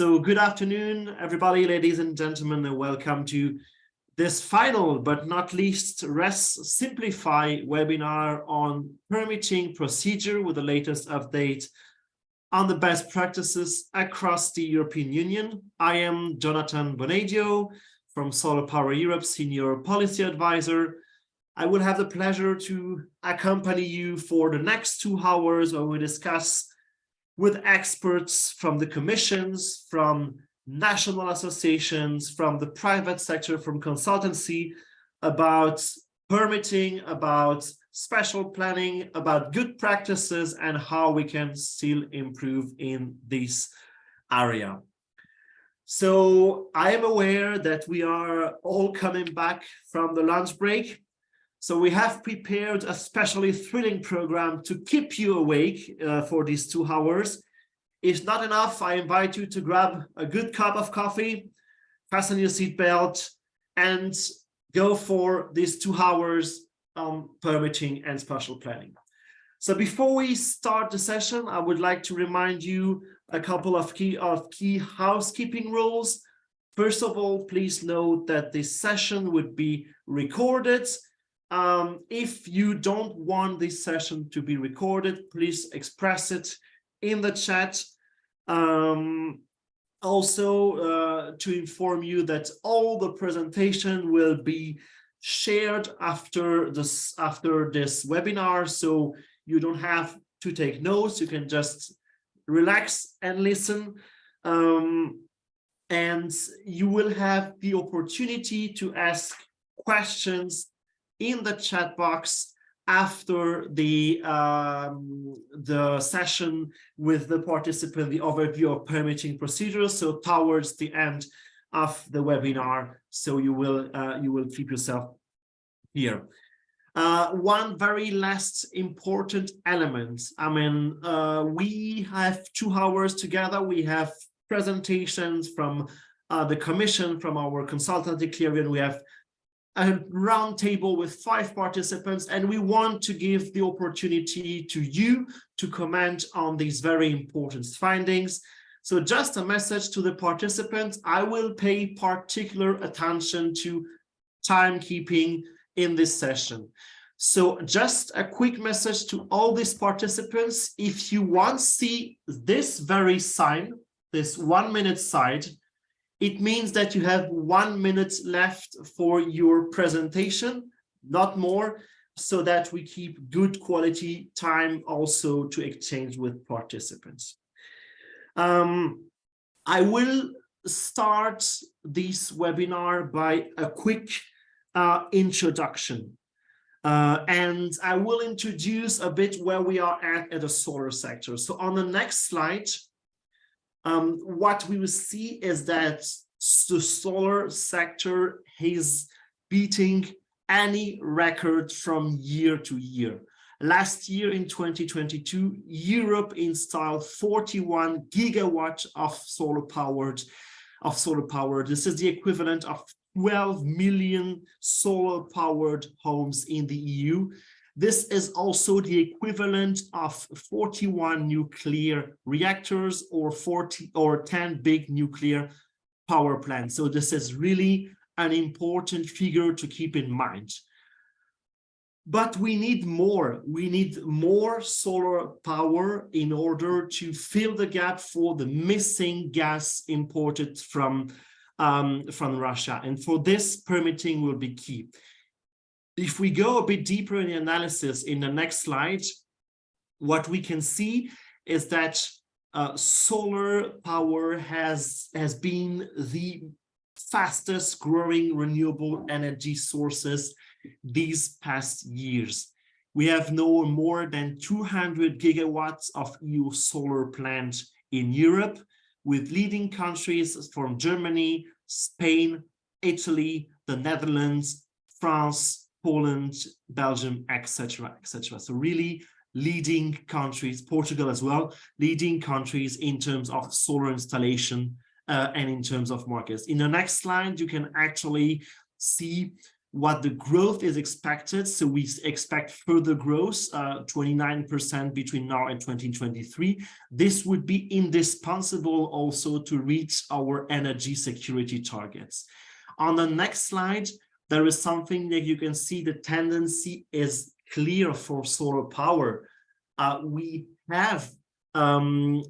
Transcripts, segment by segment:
So good afternoon, everybody, ladies and gentlemen, and welcome to this final but not least RES Simplify webinar on permitting procedure with the latest update on the best practices across the European Union. I am Jonathan Bonadio from Solar Power Europe, Senior Policy Advisor. I will have the pleasure to accompany you for the next 2 hours where we discuss with experts from the commissions, from national associations, from the private sector, from consultancy, about permitting, about special planning, about good practices, and how we can still improve in this area. So I am aware that we are all coming back from the lunch break. So we have prepared a especially thrilling program to keep you awake for these 2 hours. If not enough, I invite you to grab a good cup of coffee, fasten your seatbelt, and go for these 2 hours on permitting and spatial planning. So before we start the session, I would like to remind you a couple of key housekeeping rules. First of all, please note that this session would be recorded. If you don't want this session to be recorded, please express it in the chat. Also, to inform you that all the presentation will be shared after this webinar, so you don't have to take notes. You can just relax and listen, and you will have the opportunity to ask questions in the chat box after the session with the participant, the overview of permitting procedures. So towards the end of the webinar, so you will keep yourself here. One very last important element. I mean, we have 2 hours together. We have presentations from the Commission, from our consultancy Clarion. We have a round table with 5 participants, and we want to give the opportunity to you to comment on these very important findings. So just a message to the participants: I will pay particular attention to timekeeping in this session. So just a quick message to all these participants: if you want to see this very sign, this 1-minute sign, it means that you have 1 minute left for your presentation, not more, so that we keep good quality time also to exchange with participants. I will start this webinar by a quick introduction. And I will introduce a bit where we are at the solar sector. So on the next slide, what we will see is that the solar sector is beating any record from year to year. Last year in 2022, Europe installed 41 gigawatts of solar power. This is the equivalent of 12 million solar powered homes in the EU. This is also the equivalent of 41 nuclear reactors or 10 big nuclear power plants. So this is really an important figure to keep in mind. But we need more. We need more solar power in order to fill the gap for the missing gas imported from Russia. And for this, permitting will be key. If we go a bit deeper in the analysis in the next slide, what we can see is that solar power has been the fastest growing renewable energy sources these past years. We have now more than 200 gigawatts of EU solar plants in Europe, with leading countries from Germany, Spain, Italy, the Netherlands, France, Poland, Belgium, etc., etc. So really leading countries, Portugal as well, leading countries in terms of solar installation and in terms of markets. In the next slide, you can actually see what the growth is expected. So we expect further growth, 29% between now and 2023. This would be indispensable also to reach our energy security targets. On the next slide, there is something that you can see the tendency is clear for solar power. We have 10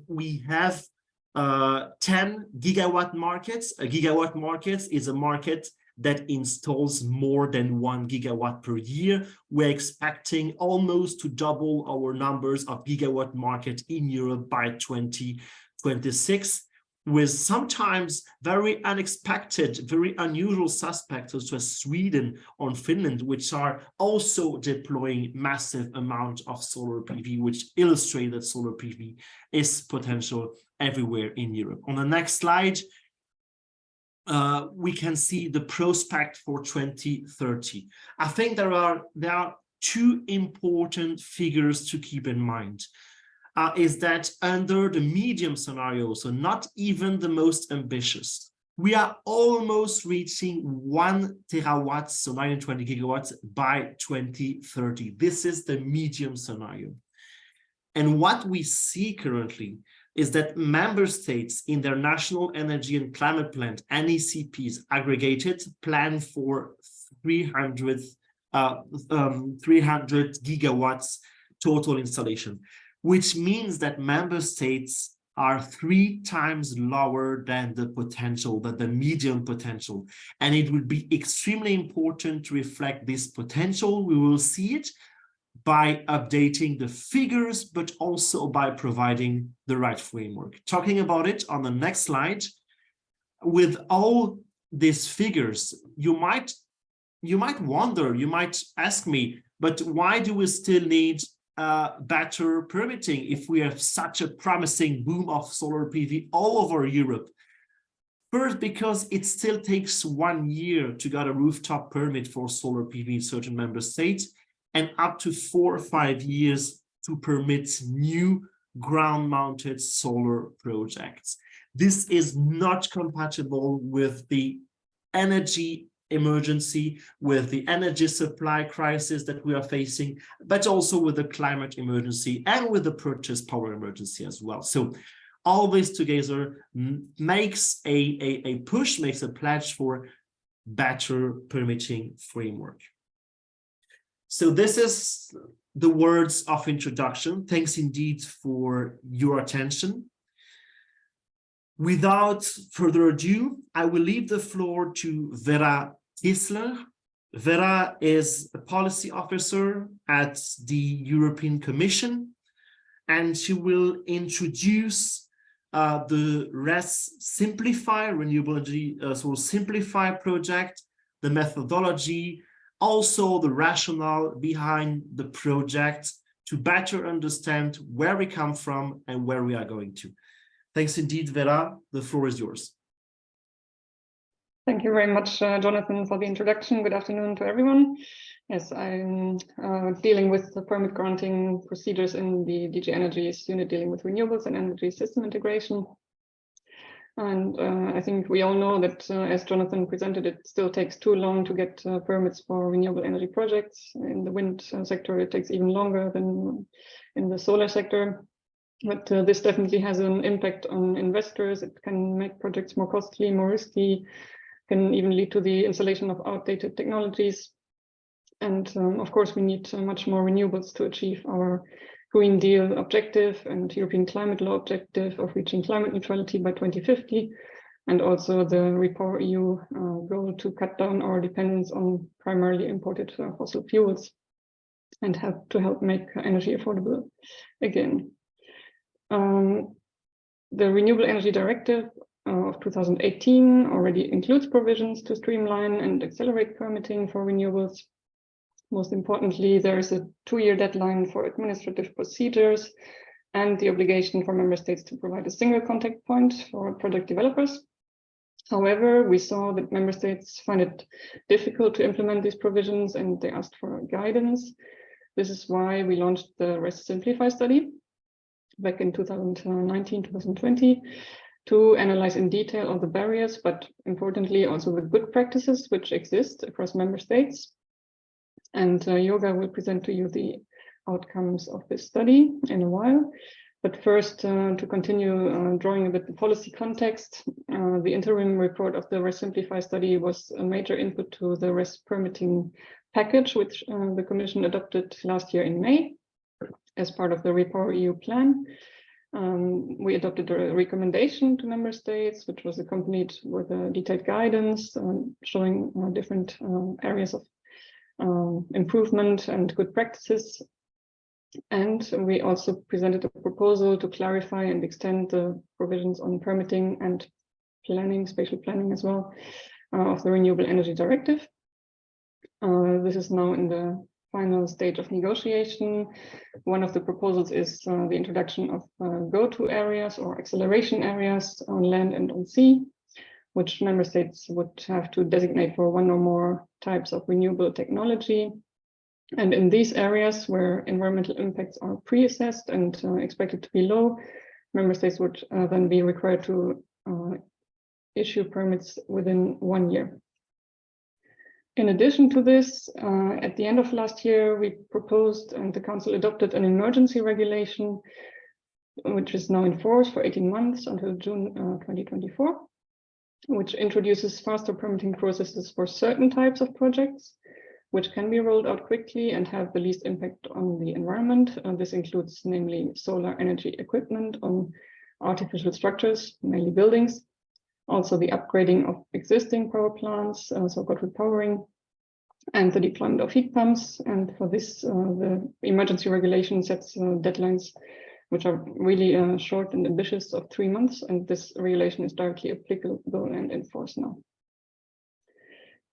gigawatt markets. A gigawatt market is a market that installs more than 1 gigawatt per year. We're expecting almost to double our numbers of gigawatt market in Europe by 2026, with sometimes very unexpected, very unusual suspects such as Sweden or Finland, which are also deploying massive amount of solar PV, which illustrate that solar PV is potential everywhere in Europe. On the next slide, we can see the prospect for 2030. I think there are two important figures to keep in mind. Is that under the medium scenario, so not even the most ambitious, we are almost reaching 1 terawatt, so 920 gigawatts by 2030. This is the medium scenario. And what we see currently is that member states in their National Energy and Climate Plan, NECPs, aggregated plan for 300 gigawatts total installation, which means that member states are 3 times lower than the potential, than the medium potential. And it would be extremely important to reflect this potential. We will see it by updating the figures, but also by providing the right framework. Talking about it on the next slide, with all these figures, you might wonder, you might ask me, but why do we still need better permitting if we have such a promising boom of solar PV all over Europe? First, because it still takes 1 year to get a rooftop permit for solar PV in certain member states, and up to 4 or 5 years to permit new ground-mounted solar projects. This is not compatible with the energy emergency, with the energy supply crisis that we are facing, but also with the climate emergency and with the purchase power emergency as well. So all this together makes a push, makes a pledge for better permitting framework. So this is the words of introduction. Thanks indeed for your attention. Without further ado, I will leave the floor to Vera Kissler. Vera is a policy officer at the European Commission, and she will introduce the RES Simplify, Renewable Energy Simplify project, the methodology, also the rationale behind the project to better understand where we come from and where we are going to. Thanks indeed, Vera. The floor is yours. Thank you very much, Jonathan, for the introduction. Good afternoon to everyone. Yes, I'm dealing with the permit granting procedures in the DG Energy's unit dealing with renewables and energy system integration. And I think we all know that, as Jonathan presented, it still takes too long to get permits for renewable energy projects. In the wind sector, it takes even longer than in the solar sector. But this definitely has an impact on investors. It can make projects more costly, more risky, can even lead to the installation of outdated technologies. And of course, we need much more renewables to achieve our Green Deal objective and European climate law objective of reaching climate neutrality by 2050, and also the REPowerEU goal to cut down our dependence on primarily imported fossil fuels and help make energy affordable again. The Renewable Energy Directive of 2018 already includes provisions to streamline and accelerate permitting for renewables. Most importantly, there is a 2-year deadline for administrative procedures and the obligation for member states to provide a single contact point for project developers. However, we saw that member states find it difficult to implement these provisions and they asked for guidance. This is why we launched the RES Simplify study back in 2019, 2020. to analyze in detail all the barriers, but importantly also the good practices which exist across member states. And Yoga will present to you the outcomes of this study in a while. But first, to continue drawing a bit the policy context, the interim report of the RES Simplify study was a major input to the RES permitting package, which the Commission adopted last year in May as part of the REPowerEU plan. We adopted a recommendation to member states, which was accompanied with a detailed guidance showing different areas of improvement and good practices. And we also presented a proposal to clarify and extend the provisions on permitting and planning, spatial planning as well, of the Renewable Energy Directive. This is now in the final stage of negotiation. One of the proposals is the introduction of go-to areas or acceleration areas on land and on sea, which member states would have to designate for one or more types of renewable technology. And in these areas where environmental impacts are pre-assessed and expected to be low, member states would then be required to issue permits within 1 year. In addition to this, at the end of last year, we proposed and the Council adopted an emergency regulation, which is now in force for 18 months until June 2024, which introduces faster permitting processes for certain types of projects, which can be rolled out quickly and have the least impact on the environment. This includes namely solar energy equipment on artificial structures, mainly buildings, also the upgrading of existing power plants, so-called repowering, and the deployment of heat pumps. And for this, the emergency regulation sets deadlines which are really short and ambitious of 3 months, and this regulation is directly applicable and enforced now.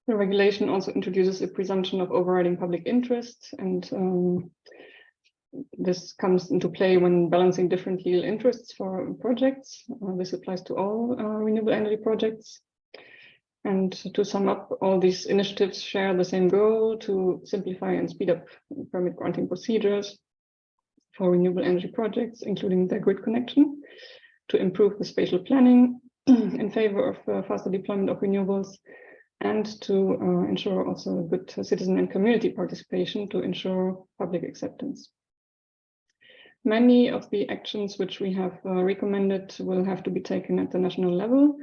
The regulation also introduces a presumption of overriding public interest, and this comes into play when balancing different legal interests for projects. This applies to all renewable energy projects. And to sum up, all these initiatives share the same goal to simplify and speed up permit granting procedures for renewable energy projects, including their grid connection, to improve the spatial planning in favor of faster deployment of renewables, and to ensure also good citizen and community participation to ensure public acceptance. Many of the actions which we have recommended will have to be taken at the national level.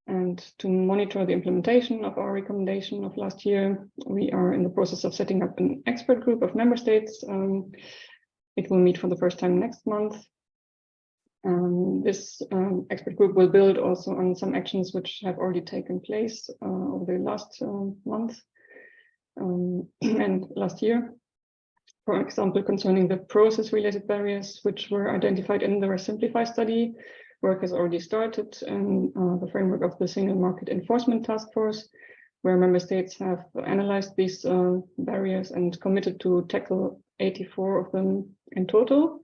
And to monitor the implementation of our recommendation of last year, we are in the process of setting up an expert group of member states. It will meet for the first time next month. This expert group will build also on some actions which have already taken place over the last month and last year. For example, concerning the process-related barriers which were identified in the RES Simplify study, work has already started in the framework of the Single Market Enforcement Task Force, where member states have analyzed these barriers and committed to tackle 84 of them in total.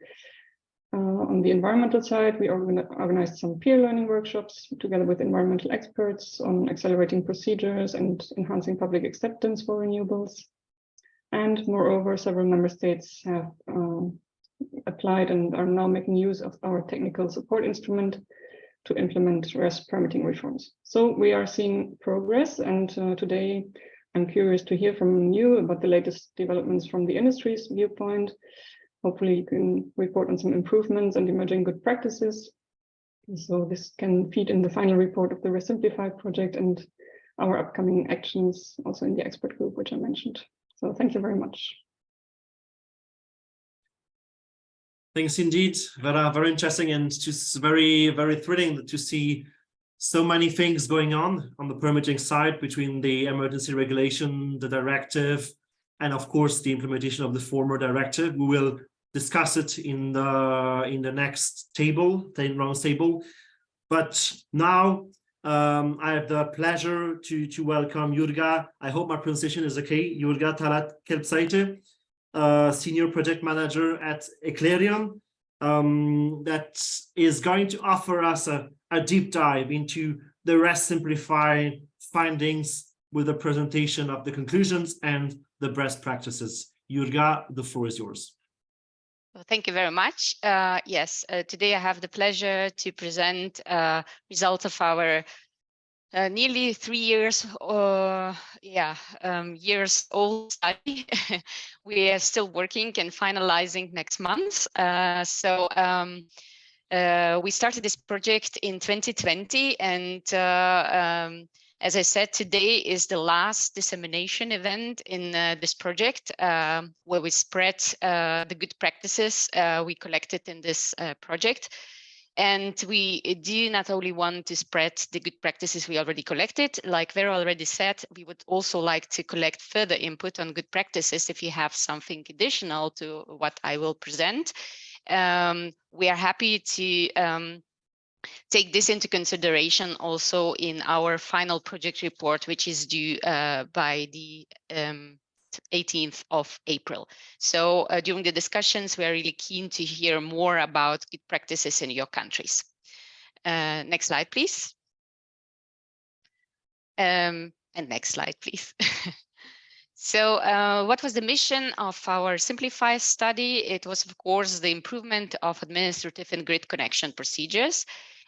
On the environmental side, we organized some peer learning workshops together with environmental experts on accelerating procedures and enhancing public acceptance for renewables. And moreover, several member states have applied and are now making use of our technical support instrument to implement RES permitting reforms. So we are seeing progress, and today I'm curious to hear from you about the latest developments from the industry's viewpoint. Hopefully you can report on some improvements and emerging good practices. So this can feed in the final report of the RES Simplify project and our upcoming actions also in the expert group, which I mentioned. So thank you very much. Thanks indeed, Vera. Very interesting and just very, very thrilling to see so many things going on the permitting side between the emergency regulation, the directive, and of course the implementation of the former directive. We will discuss it in the next table, the round table. But now I have the pleasure to welcome Jurga. I hope my pronunciation is okay. Jurga Talat-Kelpsaite, Senior Project Manager at Eclairion, that is going to offer us a deep dive into the RES Simplify findings with a presentation of the conclusions and the best practices. Jurga, the floor is yours. Well, thank you very much. Yes, today I have the pleasure to present results of our nearly 3 years, years old study. We are still working and finalizing next month. We started this project in 2020, and as I said, today is the last dissemination event in this project, where we spread the good practices we collected in this project. And we do not only want to spread the good practices we already collected, like Vera already said, we would also like to collect further input on good practices if you have something additional to what I will present. We are happy to take this into consideration also in our final project report, which is due by the 18th of April. So during the discussions, we are really keen to hear more about good practices in your countries. Next slide, please. And next slide, please. So what was the mission of our Simplify study? It was, of course, the improvement of administrative and grid connection procedures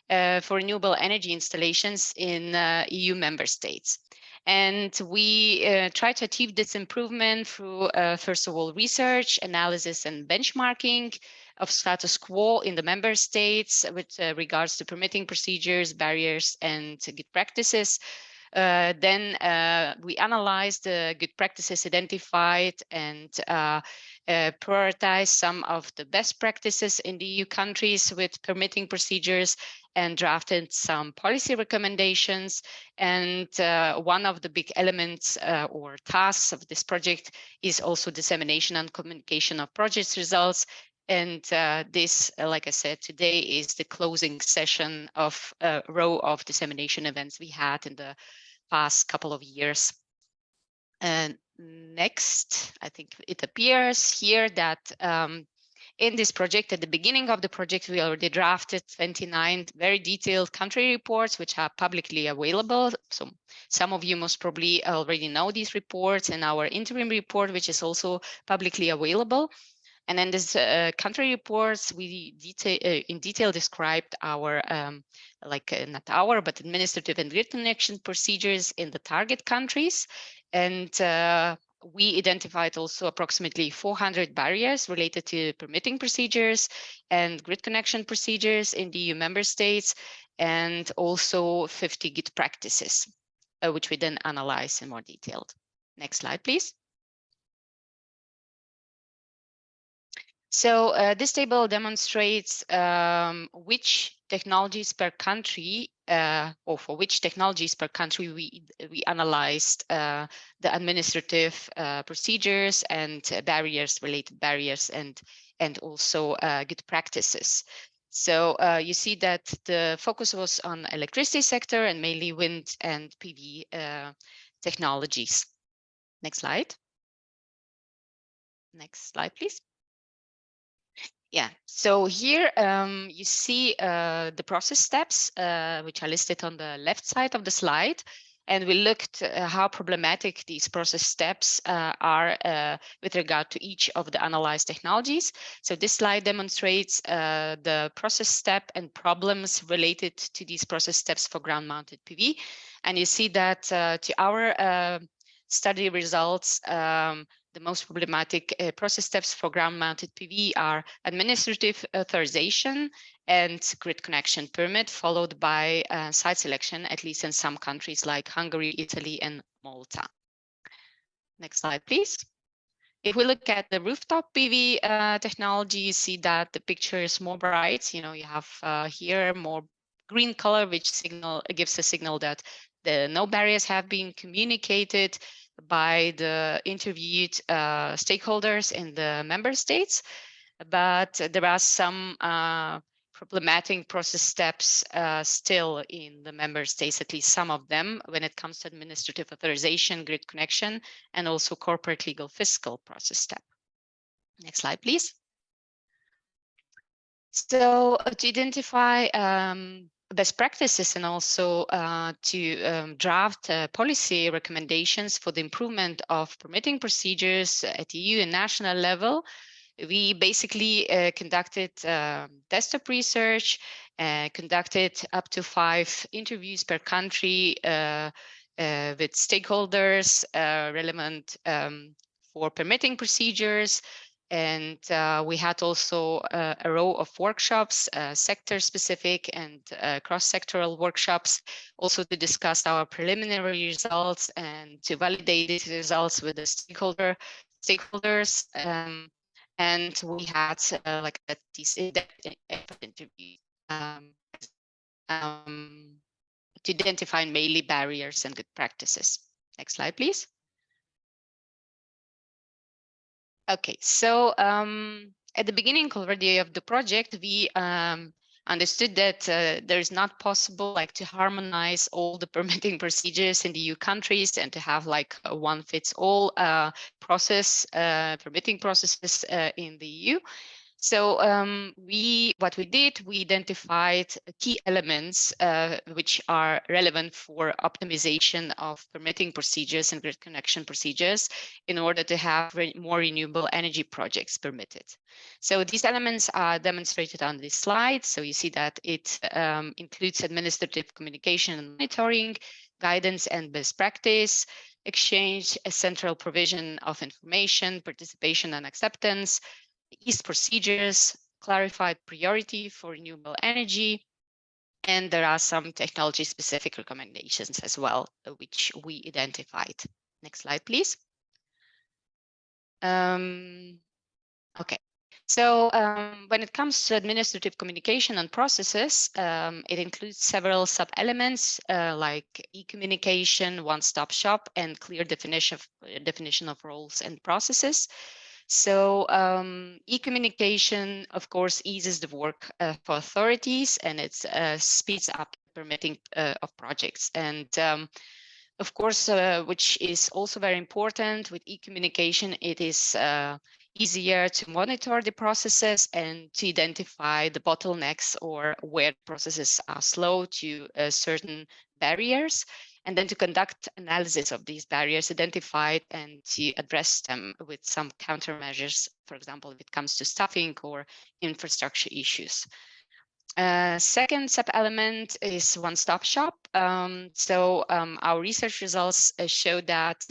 for renewable energy installations in EU member states. And we try to achieve this improvement through, first of all, research, analysis, and benchmarking of status quo in the member states with regards to permitting procedures, barriers, and good practices. Then we analyzed the good practices identified and prioritize some of the best practices in the EU countries with permitting procedures and drafted some policy recommendations. And one of the big elements or tasks of this project is also dissemination and communication of project results. And this, like I said, today is the closing session of a row of dissemination events we had in the past couple of years. And next, I think it appears here that in this project, at the beginning of the project, we already drafted 29 very detailed country reports, which are publicly available. So some of you most probably already know these reports, and our interim report, which is also publicly available. And in this country reports, we in detail described our, not our, but administrative and grid connection procedures in the target countries. And we identified also approximately 400 barriers related to permitting procedures and grid connection procedures in the EU member states, and also 50 good practices, which we then analyze in more detail. Next slide, please. So this table demonstrates which technologies per country, or for which technologies per country we analyzed the administrative procedures and related barriers, and also good practices. So you see that the focus was on electricity sector and mainly wind and PV technologies. Next slide. Next slide, please. Yeah, so here you see the process steps, which are listed on the left side of the slide. And we looked how problematic these process steps are with regard to each of the analyzed technologies. So this slide demonstrates the process step and problems related to these process steps for ground-mounted PV. And you see that to our study results, the most problematic process steps for ground-mounted PV are administrative authorization and grid connection permit, followed by site selection, at least in some countries like Hungary, Italy, and Malta. Next slide, please. If we look at the rooftop PV technology, you see that the picture is more bright. You know, you have here more green color, which gives a signal that no barriers have been communicated by the interviewed stakeholders in the member states, but there are some problematic process steps still in the member states, at least some of them, when it comes to administrative authorization, grid connection, and also corporate legal fiscal process step. Next slide, please. So to identify best practices and also to draft policy recommendations for the improvement of permitting procedures at EU and national level, We basically conducted desktop research, conducted up to 5 interviews per country with stakeholders relevant for permitting procedures. And we had also a row of workshops, sector-specific and cross-sectoral workshops, also to discuss our preliminary results and to validate these results with the stakeholders. And we had like these in-depth interviews to identify mainly barriers and good practices. Next slide, please. Okay, so at the beginning already of the project, we understood that there is not possible like to harmonize all the permitting procedures in the EU countries and to have like a one fits all process, permitting processes in the EU. So what we did, we identified key elements which are relevant for optimization of permitting procedures and grid connection procedures in order to have more renewable energy projects permitted. So these elements are demonstrated on this slide. So you see that it includes administrative communication and monitoring, guidance and best practice, exchange, a central provision of information, participation and acceptance, ease procedures, clarified priority for renewable energy, and there are some technology-specific recommendations as well, which we identified. Next slide, please. Okay. So when it comes to administrative communication and processes, it includes several sub-elements like e-communication, one-stop shop, and clear definition of roles and processes. So e-communication, of course, eases the work for authorities, and it speeds up permitting of projects. And of course, which is also very important with e-communication, it is easier to monitor the processes and to identify the bottlenecks or where processes are slow to certain barriers, and then to conduct analysis of these barriers identified and to address them with some countermeasures, for example, if it comes to staffing or infrastructure issues. Second sub-element is one-stop shop. Our research results show that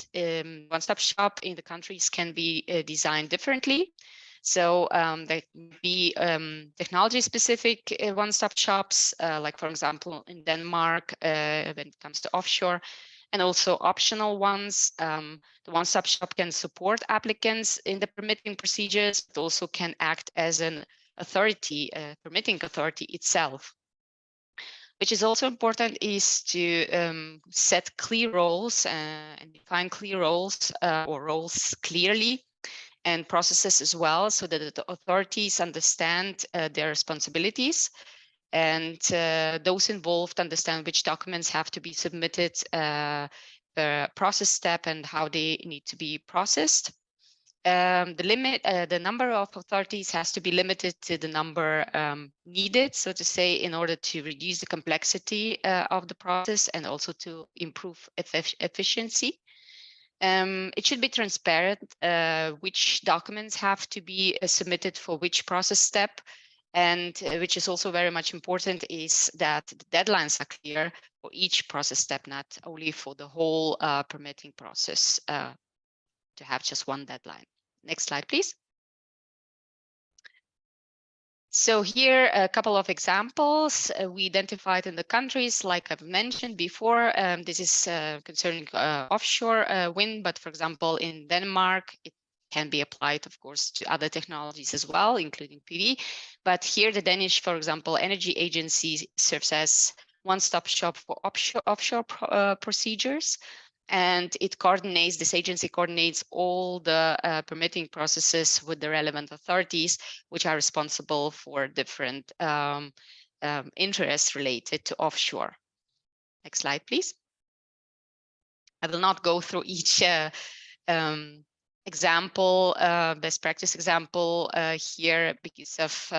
one-stop shop in the countries can be designed differently. So there can be technology-specific one-stop shops, like for example in Denmark when it comes to offshore, and also optional ones. The one-stop shop can support applicants in the permitting procedures, but also can act as an authority, permitting authority itself. Which is also important is to set clear roles and define clear roles or roles clearly, and processes as well, so that the authorities understand their responsibilities, and those involved understand which documents have to be submitted per process step and how they need to be processed. The number of authorities has to be limited to the number needed, so to say, in order to reduce the complexity of the process and also to improve efficiency. It should be transparent which documents have to be submitted for which process step, and which is also very much important is that the deadlines are clear for each process step, not only for the whole permitting process to have just one deadline. Next slide, please. So here a couple of examples we identified in the countries, like I've mentioned before. This is concerning offshore wind, but for example, in Denmark, it can be applied, of course, to other technologies as well, including PV. But here, the Danish, for example, Energy Agency serves as one-stop shop for offshore procedures. And this agency coordinates all the permitting processes with the relevant authorities, which are responsible for different interests related to offshore. Next slide, please. I will not go through each example, best practice example here because of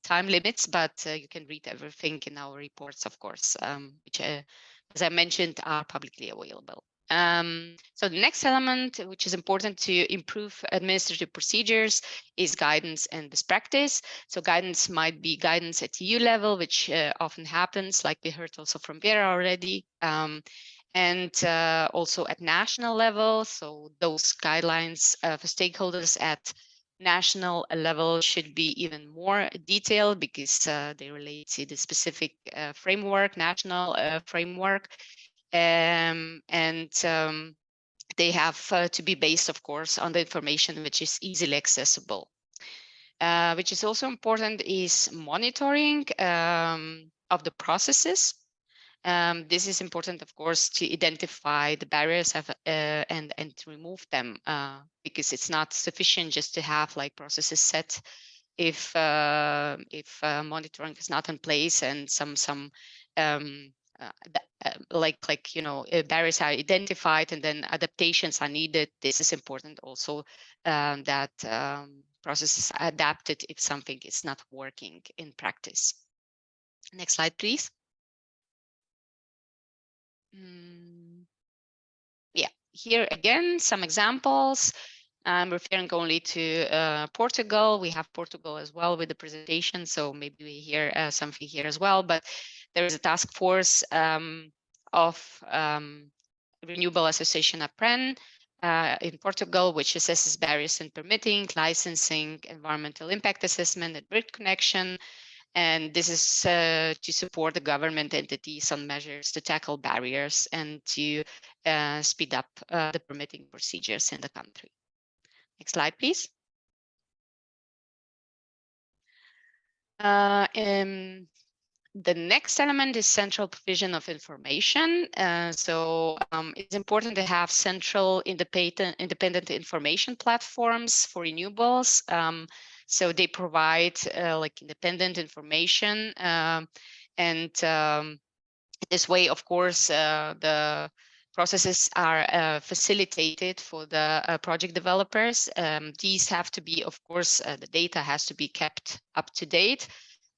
time limits, but you can read everything in our reports, of course, which, as I mentioned, are publicly available. So the next element, which is important to improve administrative procedures, is guidance and best practice. So guidance might be guidance at EU level, which often happens, like we heard also from Vera already, and also at national level. So those guidelines for stakeholders at national level should be even more detailed because they relate to the specific framework, national framework. They have to be based, of course, on the information which is easily accessible. Which is also important is monitoring of the processes. This is important, of course, to identify the barriers and to remove them because it's not sufficient just to have like processes set if monitoring is not in place and some barriers are identified and then adaptations are needed. This is important also that processes are adapted if something is not working in practice. Next slide, please. Yeah, here again, some examples. I'm referring only to Portugal. We have Portugal as well with the presentation, so maybe we hear something here as well. But there is a task force of Renewable Association APREN in Portugal, which assesses barriers in permitting, licensing, environmental impact assessment, and grid connection. And this is to support the government entities on measures to tackle barriers and to speed up the permitting procedures in the country. Next slide, please. The next element is central provision of information. It's important to have central independent information platforms for renewables. So they provide like independent information this way, of course, the processes are facilitated for the project developers. These have to be, of course, the data has to be kept up to date.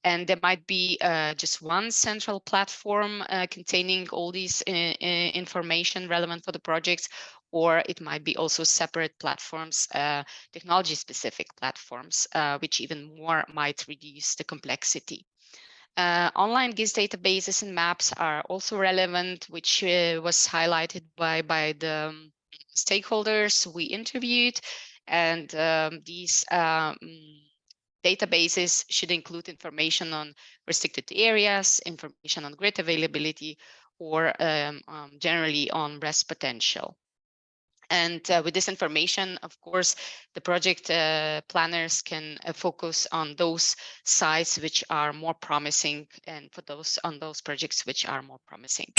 And there might be just one central platform containing all these information relevant for the projects, or it might be also separate platforms, technology-specific platforms, which even more might reduce the complexity. Online GIS databases and maps are also relevant, which was highlighted by the stakeholders we interviewed. And these databases should include information on restricted areas, information on grid availability, or generally on rest potential. And with this information, of course, the project planners can focus on those sites which are more promising and for those on those projects which are more promising.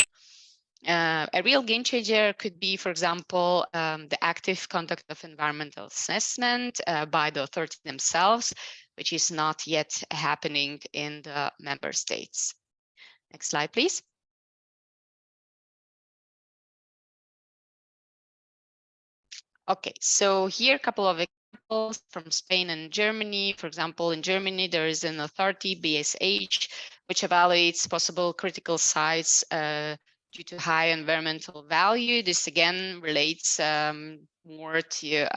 A real game changer could be, for example, the active conduct of environmental assessment by the authority themselves, which is not yet happening in the member states. Next slide, please. Okay, so here a couple of examples from Spain and Germany. For example, in Germany, there is an authority, BSH, which evaluates possible critical sites due to high environmental value. This again relates more to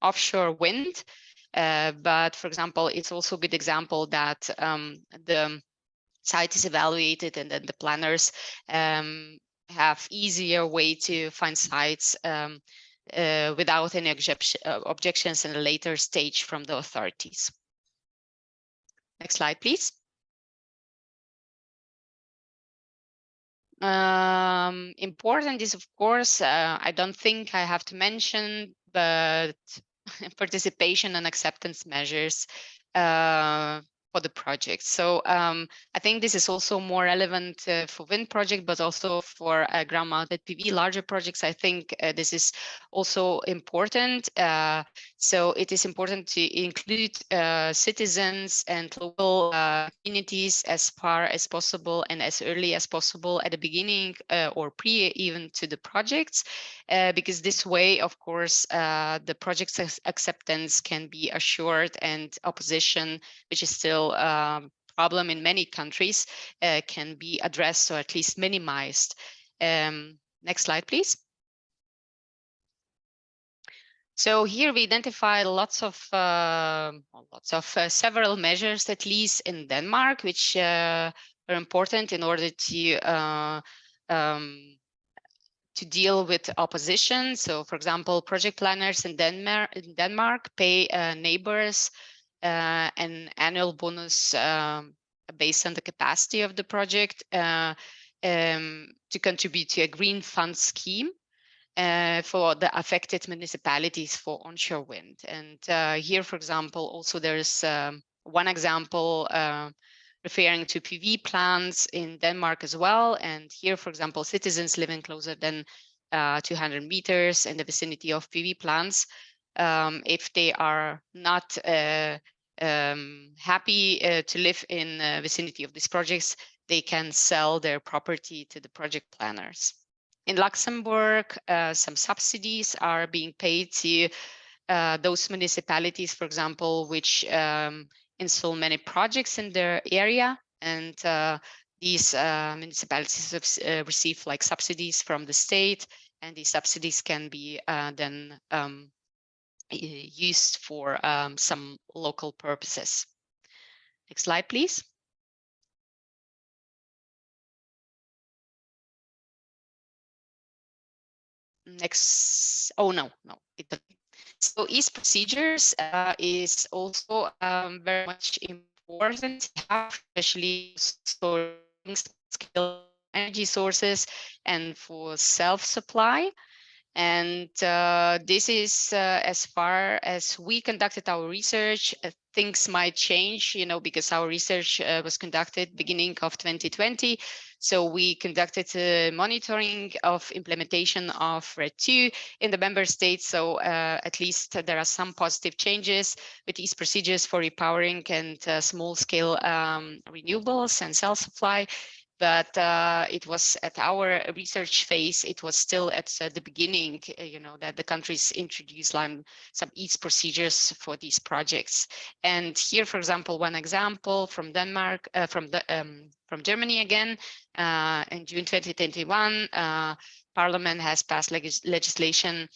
offshore wind. But for example, it's also a good example that the site is evaluated and then the planners have easier way to find sites without any objections in a later stage from the authorities. Next slide, please. Important is, of course, I don't think I have to mention, but participation and acceptance measures for the project. So I think this is also more relevant for wind project, but also for ground-mounted PV larger projects. I think this is also important. So it is important to include citizens and local communities as far as possible and as early as possible at the beginning or even to the projects, because this way, of course, the project's acceptance can be assured and opposition, which is still problem in many countries, can be addressed or at least minimized. Next slide, please. So here we identified several measures, at least in Denmark, which are important in order to deal with opposition. So, for example, project planners in Denmark pay neighbors an annual bonus based on the capacity of the project to contribute to a green fund scheme for the affected municipalities for onshore wind. And here, for example, also there's one example referring to PV plants in Denmark as well. And here, for example, citizens living closer than 200 meters in the vicinity of PV plants, if they are not happy to live in the vicinity of these projects, they can sell their property to the project planners. In Luxembourg, some subsidies are being paid to those municipalities, for example, which install many projects in their area. And these municipalities receive like subsidies from the state, and these subsidies can be then used for some local purposes. Next slide, please. Next, oh no, it doesn't. So EASE procedures is also very much important to have, especially storing scale energy sources and for self-supply. And this is as far as we conducted our research, things might change, you know, because our research was conducted beginning of 2020. So we conducted monitoring of implementation of RED II in the member states. So at least there are some positive changes with these procedures for repowering and small scale renewables and self-supply. But it was at our research phase, it was still at the beginning, you know, that the countries introduced some EASE procedures for these projects. And here, for example, one example from Denmark, from Germany again, in June 2021, Parliament has passed legislation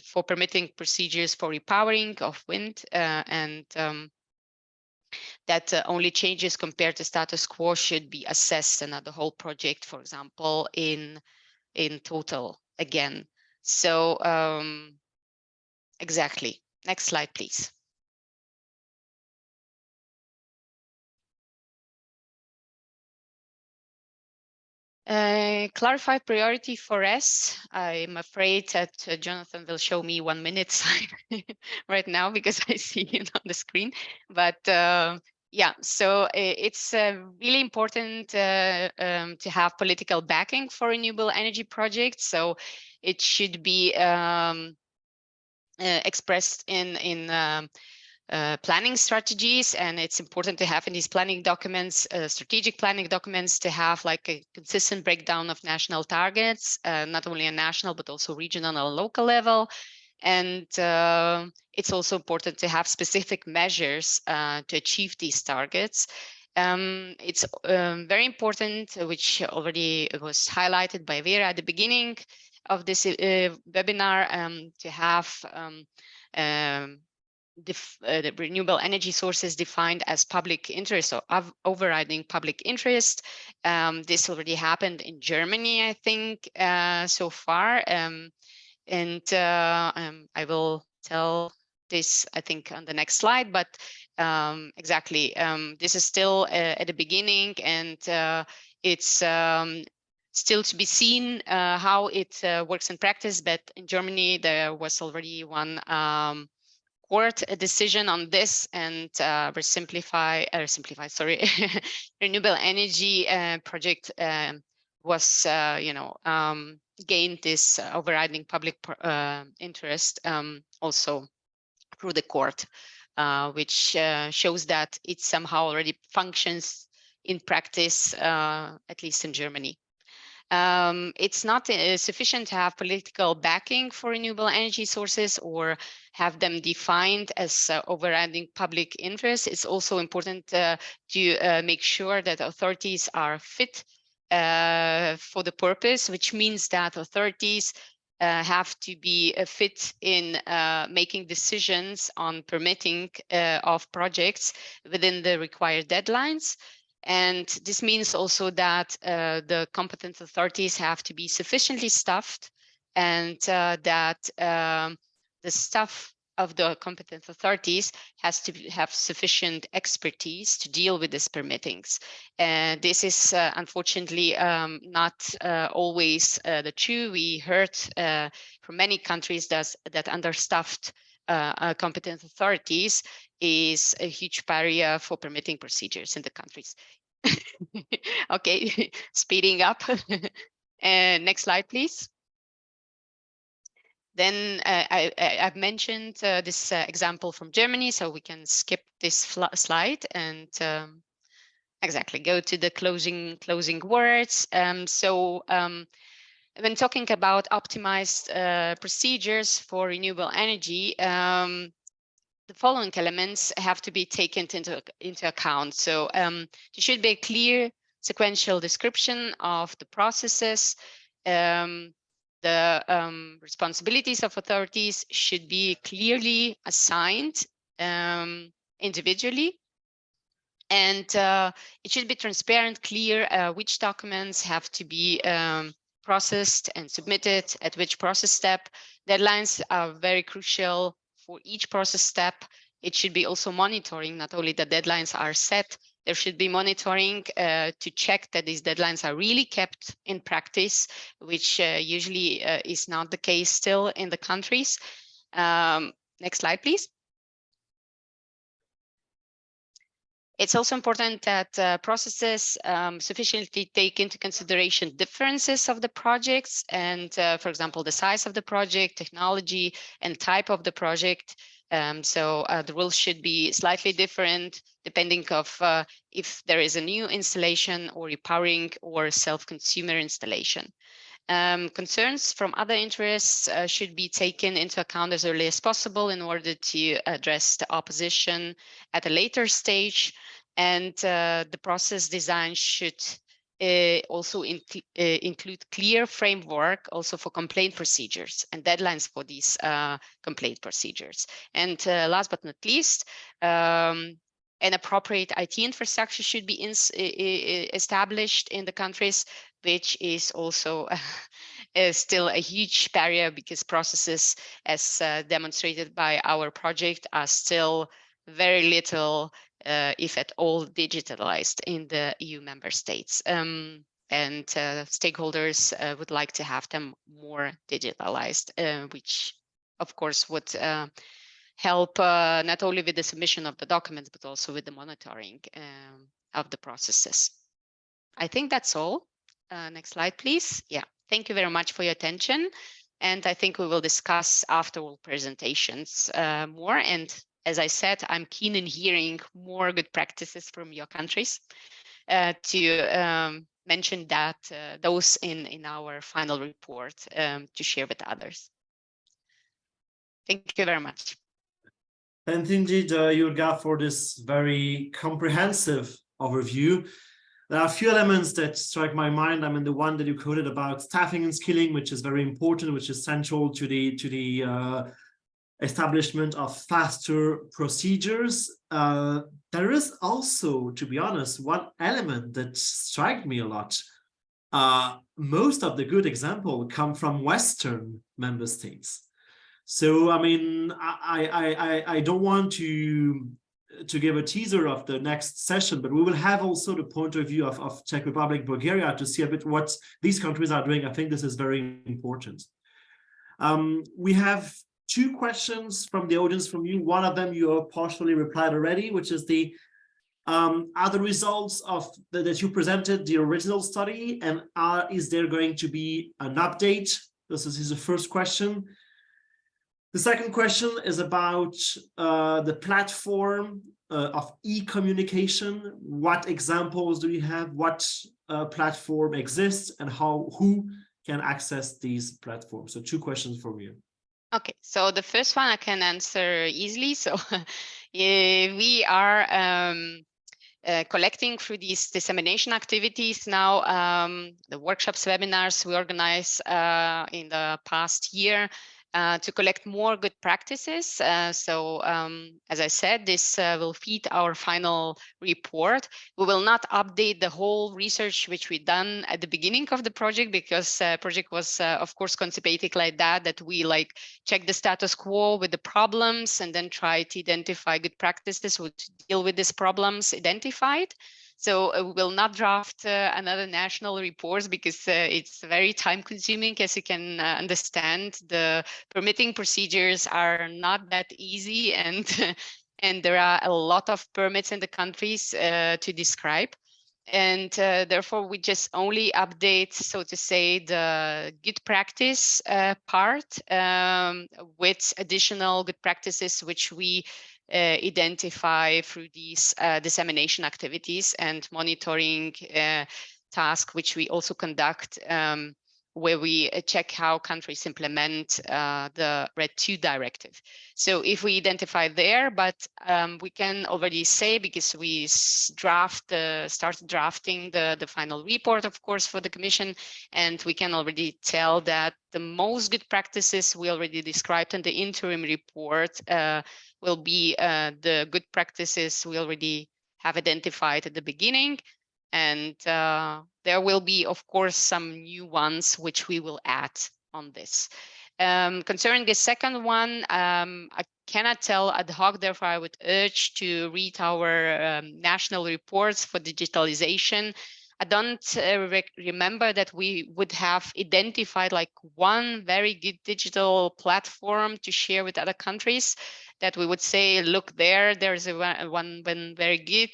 for permitting procedures for repowering of wind and that only changes compared to status quo should be assessed and not the whole project, for example, in total again. So exactly. Next slide, please. Clarify priority for us. I'm afraid that Jonathan will show me 1 minute slide right now because I see it on the screen. But yeah, so it's really important to have political backing for renewable energy projects. So it should be expressed in planning strategies, and it's important to have in these planning documents, strategic planning documents, to have like a consistent breakdown of national targets, not only on national but also regional and local level. And it's also important to have specific measures to achieve these targets. It's very important, which already was highlighted by Vera at the beginning of this webinar, to have the renewable energy sources defined as public interest or overriding public interest. This already happened in Germany, I think, so far. And I will tell this, I think, on the next slide, but exactly, this is still at the beginning, and it's still to be seen how it works in practice. But in Germany, there was already one court a decision on this, and renewable energy project was gained this overriding public interest also through the court, which shows that it somehow already functions in practice, at least in Germany. It's not sufficient to have political backing for renewable energy sources or have them defined as overriding public interest. It's also important to make sure that authorities are fit for the purpose, which means that authorities have to be fit in making decisions on permitting of projects within the required deadlines. And this means also that the competent authorities have to be sufficiently staffed, and that the staff of the competent authorities has to have sufficient expertise to deal with these permittings. And this is unfortunately not always the true. We heard from many countries that understaffed competent authorities is a huge barrier for permitting procedures in the countries. Okay, speeding up. Next slide, please. Then I've mentioned this example from Germany, so we can skip this slide and exactly go to the closing words. When talking about optimized procedures for renewable energy, the following elements have to be taken into account. So there should be a clear sequential description of the processes. The responsibilities of authorities should be clearly assigned individually. And it should be transparent, clear which documents have to be processed and submitted at which process step. Deadlines are very crucial for each process step. It should be also monitoring, not only the deadlines are set, there should be monitoring to check that these deadlines are really kept in practice, which usually is not the case still in the countries. Next slide, please. It's also important that processes sufficiently take into consideration differences of the projects and, for example, the size of the project, technology, and type of the project. So the rules should be slightly different depending of if there is a new installation or repowering or self-consumer installation. Concerns from other interests should be taken into account as early as possible in order to address the opposition at a later stage. And the process design should also include clear framework also for complaint procedures and deadlines for these complaint procedures. And last but not least, an appropriate IT infrastructure should be established in the countries, which is also still a huge barrier because processes, as demonstrated by our project, are still very little, if at all, digitalized in the EU member states. And stakeholders would like to have them more digitalized, which of course would help not only with the submission of the documents, but also with the monitoring of the processes. I think that's all. Next slide, please. Yeah, thank you very much for your attention. And I think we will discuss after all presentations more. And as I said, I'm keen in hearing more good practices from your countries to mention that those in our final report to share with others. Thank you very much. And indeed, Jurga, for this very comprehensive overview. There are a few elements that strike my mind. I mean, the one that you quoted about staffing and skilling, which is very important, which is central to the establishment of faster procedures. There is also, to be honest, one element that struck me a lot. Most of the good examples come from Western member states. So, I mean, I don't want to give a teaser of the next session, but we will have also the point of view of Czech Republic, Bulgaria to see a bit what these countries are doing. I think this is very important. We have two questions from the audience from you. One of them you have partially replied already, which is the are the results of that you presented the original study, and is there going to be an update? This is the first question. The second question is about the platform of e-communication. What examples do you have? What platform exists, and who can access these platforms? So two questions from you. Okay, so the first one I can answer easily. So we are collecting through these dissemination activities now, the workshops, webinars we organize in the past year to collect more good practices. As I said, this will feed our final report. We will not update the whole research which we done at the beginning of the project, because project was of course conceived like that we like check the status quo with the problems and then try to identify good practices to deal with these problems identified. So we will not draft another national reports, because it's very time consuming. As you can understand, the permitting procedures are not that easy, and and there are a lot of permits in the countries to describe. And therefore, we just only update, so to say, the good practice part with additional good practices which we identify through these dissemination activities and monitoring task, which we also conduct, where we check how countries implement the RED II directive. So if we identify there, but we can already say, because we started drafting the final report, of course, for the Commission, and we can already tell that the most good practices we already described in the interim report will be the good practices we already have identified at the beginning. And there will be, of course, some new ones which we will add on this. Concerning the second one, I cannot tell ad hoc, therefore I would urge to read our national reports for digitalization. I don't remember that we would have identified like one very good digital platform to share with other countries, that we would say, look, there's one very good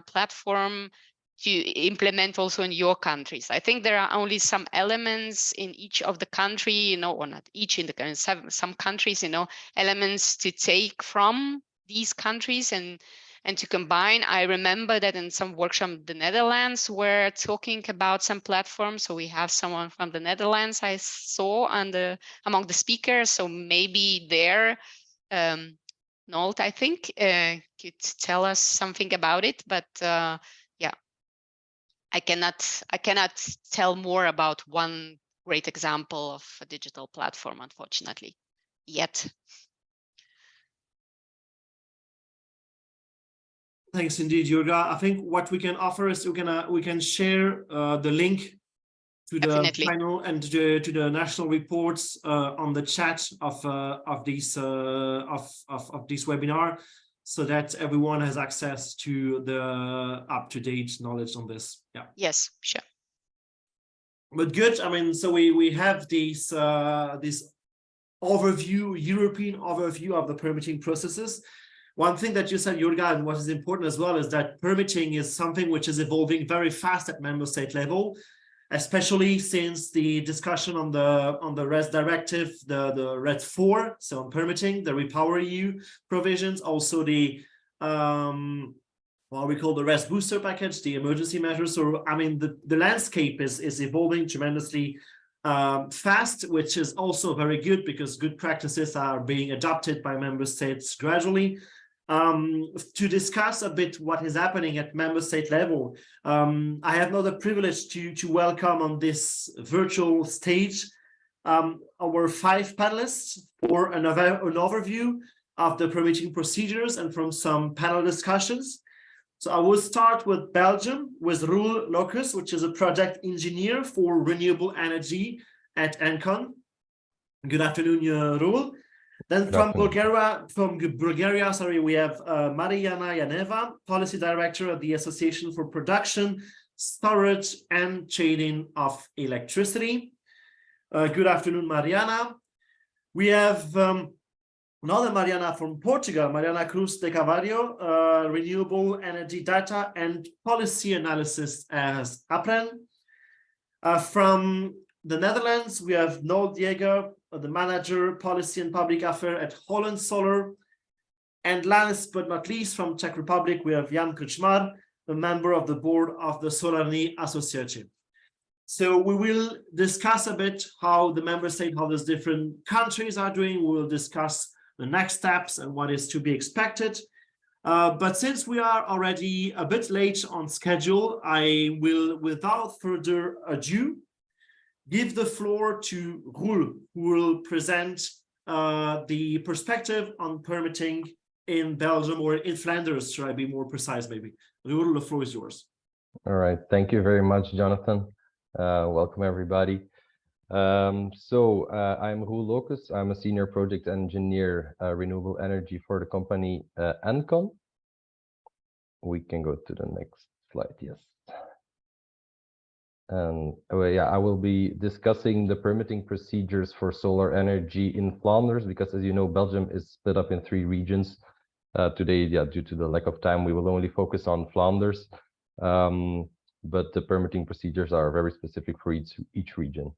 platform to implement also in your countries. I think there are only some elements in each of the country, or not each, in the some countries, elements to take from these countries and to combine. I remember that in some workshop, the Netherlands were talking about some platforms. So we have someone from the Netherlands I saw among the speakers. So maybe there, Nolt, I think, could tell us something about it. But yeah, I cannot tell more about one great example of a digital platform, unfortunately, yet. Thanks indeed, Jurga. I think what we can offer is we can share the link to the Definitely. final and to the national reports on the chat of this webinar, so that everyone has access to the up-to-date knowledge on this. Yeah. Yes, sure. But good. I mean, so we have this overview, European overview of the permitting processes. One thing that you said, Jurga, and what is important as well, is that permitting is something which is evolving very fast at member state level, especially since the discussion on the RES directive, the RED IV, so on permitting, the REPowerEU provisions, also the what we call the RES booster package, the emergency measures. So I mean, the landscape is evolving tremendously fast, which is also very good, because good practices are being adopted by member states gradually. To discuss a bit what is happening at member state level, I have now the privilege to welcome on this virtual stage our 5 panelists for an overview of the permitting procedures and from some panel discussions. So I will start with Belgium, with Roel Locus, which is a project engineer for renewable energy at Encon. Good afternoon, Roel. Then from Bulgaria, sorry, we have Mariana Yaneva, Policy Director at the Association for Production, Storage and Trading of Electricity. Good afternoon, Mariana. We have another Mariana from Portugal, Mariana Cruz de Carvalho, Renewable Energy Data and Policy Analysis as APREN. From the Netherlands, we have Noel Dieger, the Manager, Policy and Public Affairs at Holland Solar. And last but not least, from Czech Republic, we have Jan Krčmar, a member of the board of the Solarny Association. So we will discuss a bit how the member state, how those different countries are doing. We will discuss the next steps and what is to be expected. But since we are already a bit late on schedule, I will, without further ado, give the floor to Roel, who will present the perspective on permitting in Belgium, or in Flanders, should I be more precise, maybe. Roel, the floor is yours. All right, thank you very much, Jonathan. Welcome, everybody. I'm Roel Locus. I'm a senior project engineer, renewable energy for the company Encon. We can go to the next slide, yes. And I will be discussing the permitting procedures for solar energy in Flanders, because as you know, Belgium is split up in 3 regions. Today, due to the lack of time, we will only focus on Flanders. But the permitting procedures are very specific for each region.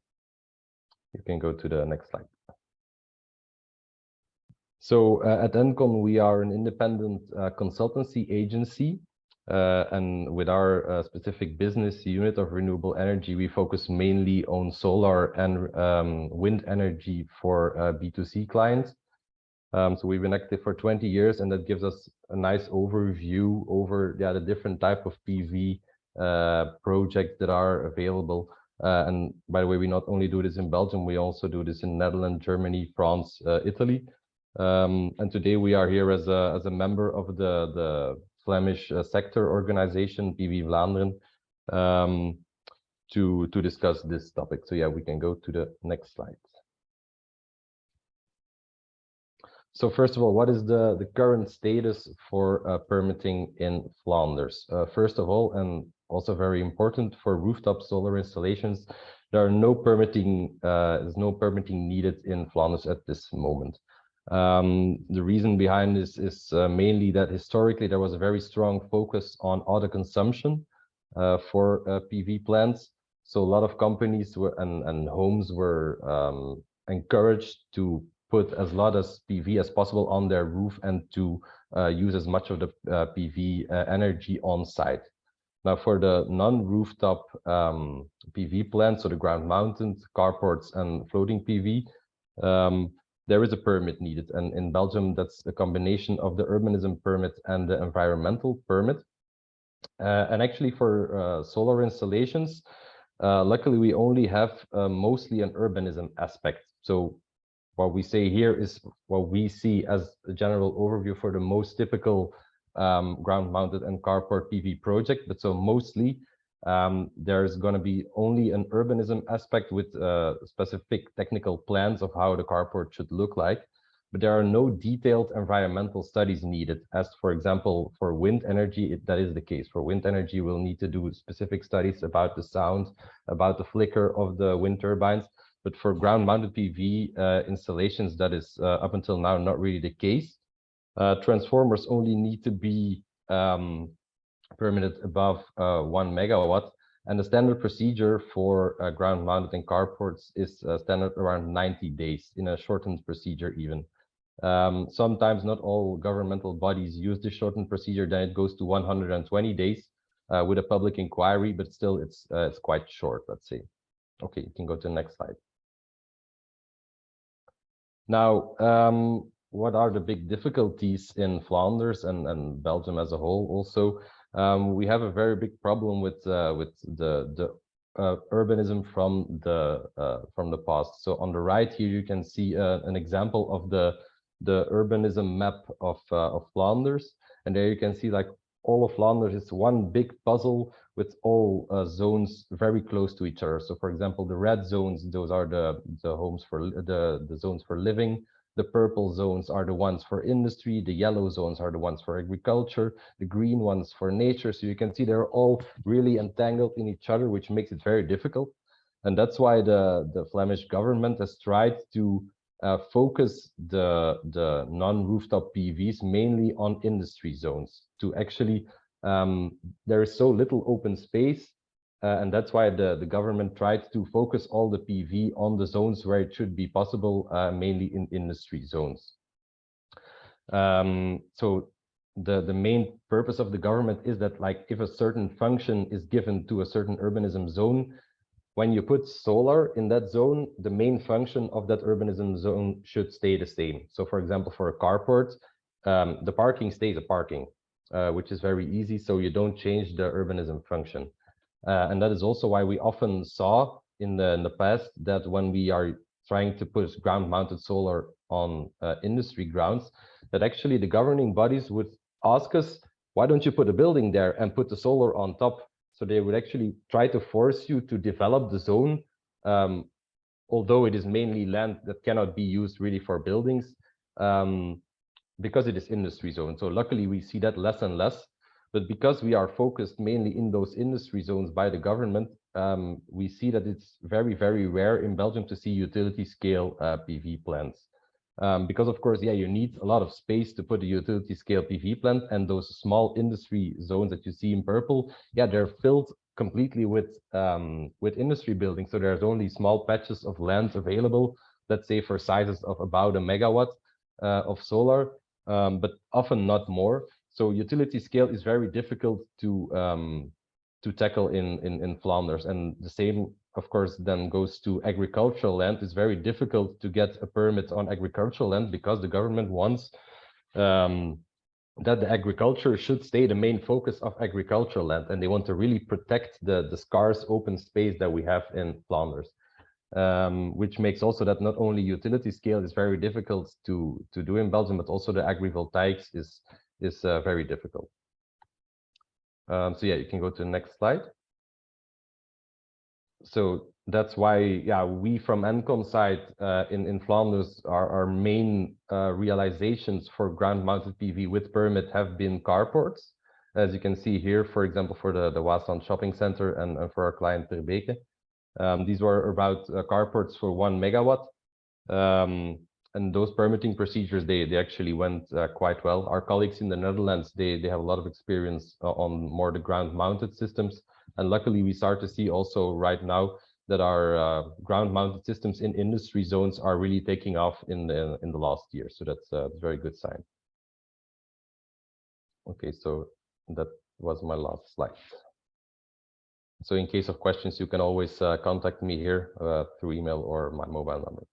You can go to the next slide. So at Encon, we are an independent consultancy agency. And with our specific business unit of renewable energy, we focus mainly on solar and wind energy for B2C clients. So we've been active for 20 years, and that gives us a nice overview over the different type of PV projects that are available. And by the way, we not only do this in Belgium, we also do this in Netherlands, Germany, France, Italy. And today we are here as a member of the Flemish sector organization, PV Vlaanderen, to discuss this topic. So yeah, we can go to the next slide. So first of all, what is the current status for permitting in Flanders? First of all, and also very important for rooftop solar installations, there are no permitting. There's no permitting needed in Flanders at this moment. The reason behind this is mainly that historically there was a very strong focus on auto consumption for PV plants. So a lot of companies and homes were encouraged to put as lot as PV as possible on their roof and to use as much of the PV energy on site. Now for the non-rooftop PV plants, so the ground-mounted, carports and floating PV, there is a permit needed. And in Belgium, that's a combination of the urbanism permit and the environmental permit. And actually for solar installations, luckily we only have mostly an urbanism aspect. So what we say here is what we see as a general overview for the most typical ground-mounted and carport PV project. But so mostly there's going to be only an urbanism aspect with specific technical plans of how the carport should look like. But there are no detailed environmental studies needed. As for example, for wind energy, that is the case. For wind energy, we'll need to do specific studies about the sound, about the flicker of the wind turbines. But for ground-mounted PV installations, that is up until now not really the case. Transformers only need to be permitted above 1 megawatt, and the standard procedure for ground-mounted and carports is standard around 90 days, in a shortened procedure even. Sometimes not all governmental bodies use the shortened procedure, then it goes to 120 days with a public inquiry, but still it's quite short, let's say. Okay, you can go to the next slide. Now, what are the big difficulties in Flanders and Belgium as a whole? Also, we have a very big problem with the urbanism from the past. So on the right here, you can see an example of the urbanism map of Flanders, and there you can see like all of Flanders is one big puzzle with all zones very close to each other. So for example, the red zones, those are the homes for the zones for living. The purple zones are the ones for industry. The yellow zones are the ones for agriculture. The green ones for nature. So you can see they're all really entangled in each other, which makes it very difficult. And that's why the Flemish government has tried to focus the non-rooftop PVs mainly on industry zones to actually, there is so little open space. And that's why the government tried to focus all the PV on the zones where it should be possible, mainly in industry zones. So the main purpose of the government is that, like, if a certain function is given to a certain urbanism zone, when you put solar in that zone, the main function of that urbanism zone should stay the same. So for example, for a carport, the parking stays a parking. which is very easy, so you don't change the urbanism function. And that is also why we often saw in the past that when we are trying to put ground-mounted solar on industry grounds, that actually the governing bodies would ask us, why don't you put a building there and put the solar on top? So they would actually try to force you to develop the zone, although it is mainly land that cannot be used really for buildings, because it is industry zone. So luckily we see that less and less, but because we are focused mainly in those industry zones by the government, we see that it's very, very rare in Belgium to see utility scale PV plants. Because of course, yeah, you need a lot of space to put a utility scale PV plant, and those small industry zones that you see in purple, yeah, they're filled completely with industry buildings. So there's only small patches of land available, let's say for sizes of about 1 megawatt of solar, but often not more. So utility scale is very difficult to tackle in Flanders, and the same, of course, then goes to agricultural land. It's very difficult to get a permit on agricultural land because the government wants that the agriculture should stay the main focus of agricultural land, and they want to really protect the scarce open space that we have in Flanders, which makes also that not only utility scale is very difficult to do in Belgium, but also the agrivoltaics is very difficult. So yeah, you can go to the next slide. So that's why, yeah, we from Encom side in Flanders, our main realizations for ground-mounted PV with permit have been carports. As you can see here, for example, for the Waasland Shopping Center and for our client Terbeke. These were about carports for 1 megawatt. And those permitting procedures, they actually went quite well. Our colleagues in the Netherlands, they have a lot of experience on more the ground-mounted systems. And luckily, we start to see also right now that our ground-mounted systems in industry zones are really taking off in the last year. So that's a very good sign. Okay, so that was my last slide. So in case of questions, you can always contact me here through email or my mobile number.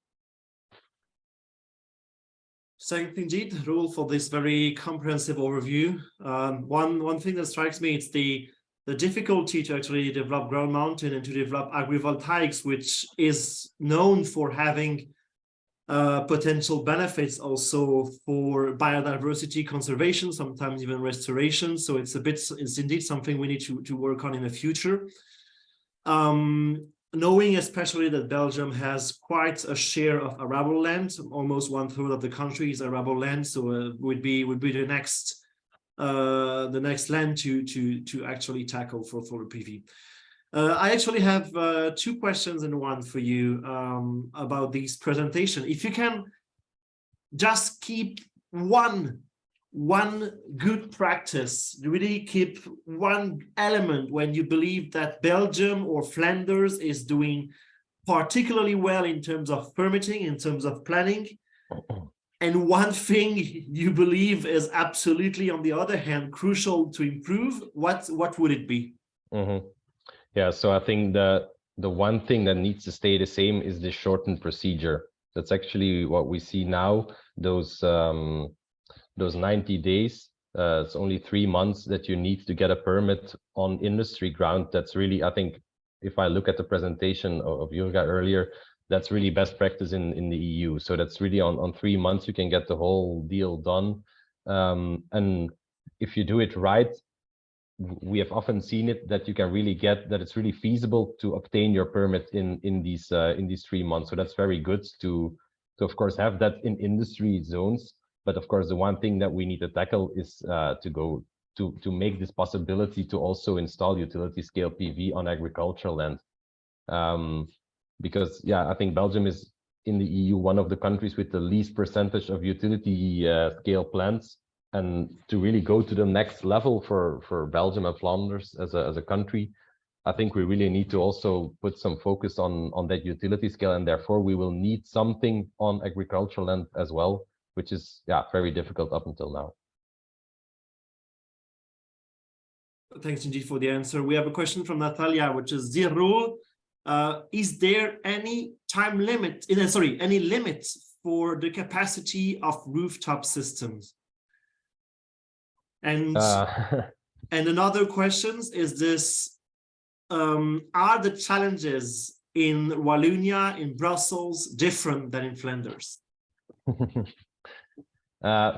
Thank you indeed, Roel, for this very comprehensive overview. One thing that strikes me is the difficulty to actually develop ground mounted and to develop agrivoltaics, which is known for having potential benefits also for biodiversity conservation, sometimes even restoration. So it's indeed something we need to work on in the future. Knowing especially that Belgium has quite a share of arable land, almost 1/3 of the country is arable land, so would be the next land to actually tackle for PV. I actually have 2 questions in one for you about this presentation. If you can just keep one good practice, really keep one element when you believe that Belgium or Flanders is doing particularly well in terms of permitting, in terms of planning, and one thing you believe is absolutely, on the other hand, crucial to improve, what would it be? Mm-hmm. Yeah, so I think the one thing that needs to stay the same is the shortened procedure. That's actually what we see now, those 90 days, it's only 3 months that you need to get a permit on industry ground. That's really, I think, if I look at the presentation of Jurga earlier, that's really best practice in the EU. So that's really on 3 months, you can get the whole deal done. And if you do it right, we have often seen it that you can really get that it's really feasible to obtain your permit in these 3 months. So that's very good to of course have that in industry zones. But of course, the one thing that we need to tackle is to make this possibility to also install utility scale PV on agricultural land. Because yeah, I think Belgium is in the EU one of the countries with the least percentage of utility scale plants. And to really go to the next level for Belgium and Flanders as a country, I think we really need to also put some focus on that utility scale, and therefore we will need something on agricultural land as well, which is very difficult up until now. Thanks indeed for the answer. We have a question from Natalia, which is, dear Roel, is there any time limit, any limits for the capacity of rooftop systems? And and another question is this, are the challenges in Wallonia, in Brussels, different than in Flanders?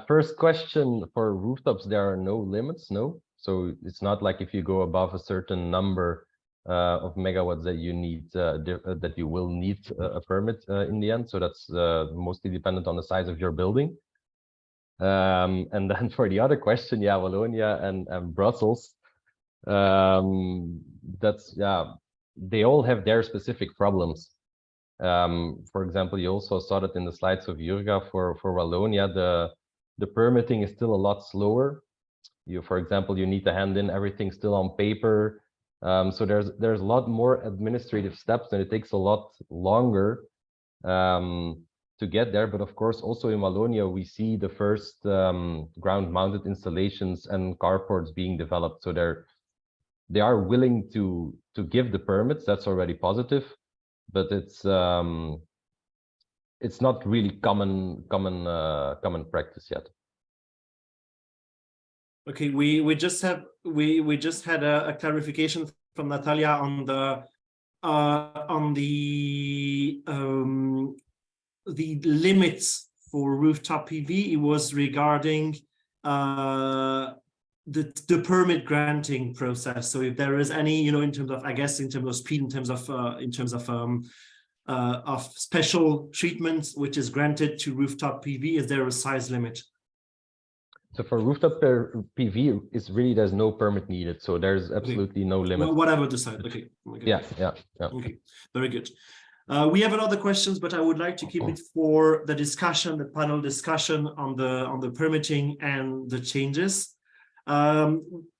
First question, for rooftops, there are no limits, no. So it's not like if you go above a certain number of megawatts that you need, that you will need a permit in the end. So that's mostly dependent on the size of your building. And then for the other question, yeah, Wallonia and Brussels, that's, yeah, they all have their specific problems. For example, you also saw that in the slides of Jurga for Wallonia, the permitting is still a lot slower. For example, you need to hand in everything still on paper. So there's a lot more administrative steps, and it takes a lot longer to get there. But of course, also in Wallonia, we see the first ground-mounted installations and carports being developed. So they are willing to give the permits. That's already positive, but it's not really common practice yet. Okay, we just had a clarification from Natalia on the limits for rooftop PV. It was regarding the permit granting process. So if there is any, in terms of, I guess, in terms of speed, in terms of special treatments which is granted to rooftop PV, is there a size limit? So for rooftop PV, there's no permit needed. So there's absolutely no limit. Well, whatever the size. Okay. Yeah. Okay, very good. We have another questions, but I would like to keep it for the discussion, the panel discussion on the permitting and the changes.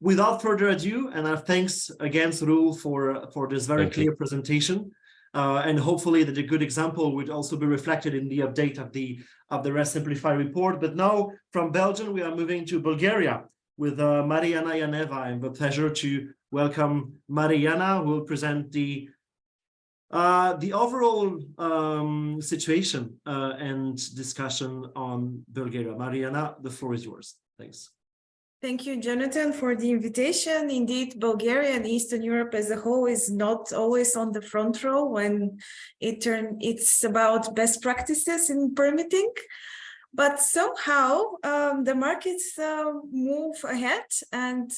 Without further ado, and thanks again, Roel, for this very clear presentation. And hopefully that a good example would also be reflected in the update of the RES Simplify report. But now from Belgium, we are moving to Bulgaria with Mariana Yaneva. I have the pleasure to welcome Mariana, who will present the overall situation and discussion on Bulgaria. Mariana, the floor is yours. Thanks. Thank you, Jonathan, for the invitation. Indeed, Bulgaria and Eastern Europe as a whole is not always on the front row when it's about best practices in permitting. But somehow the markets move ahead, and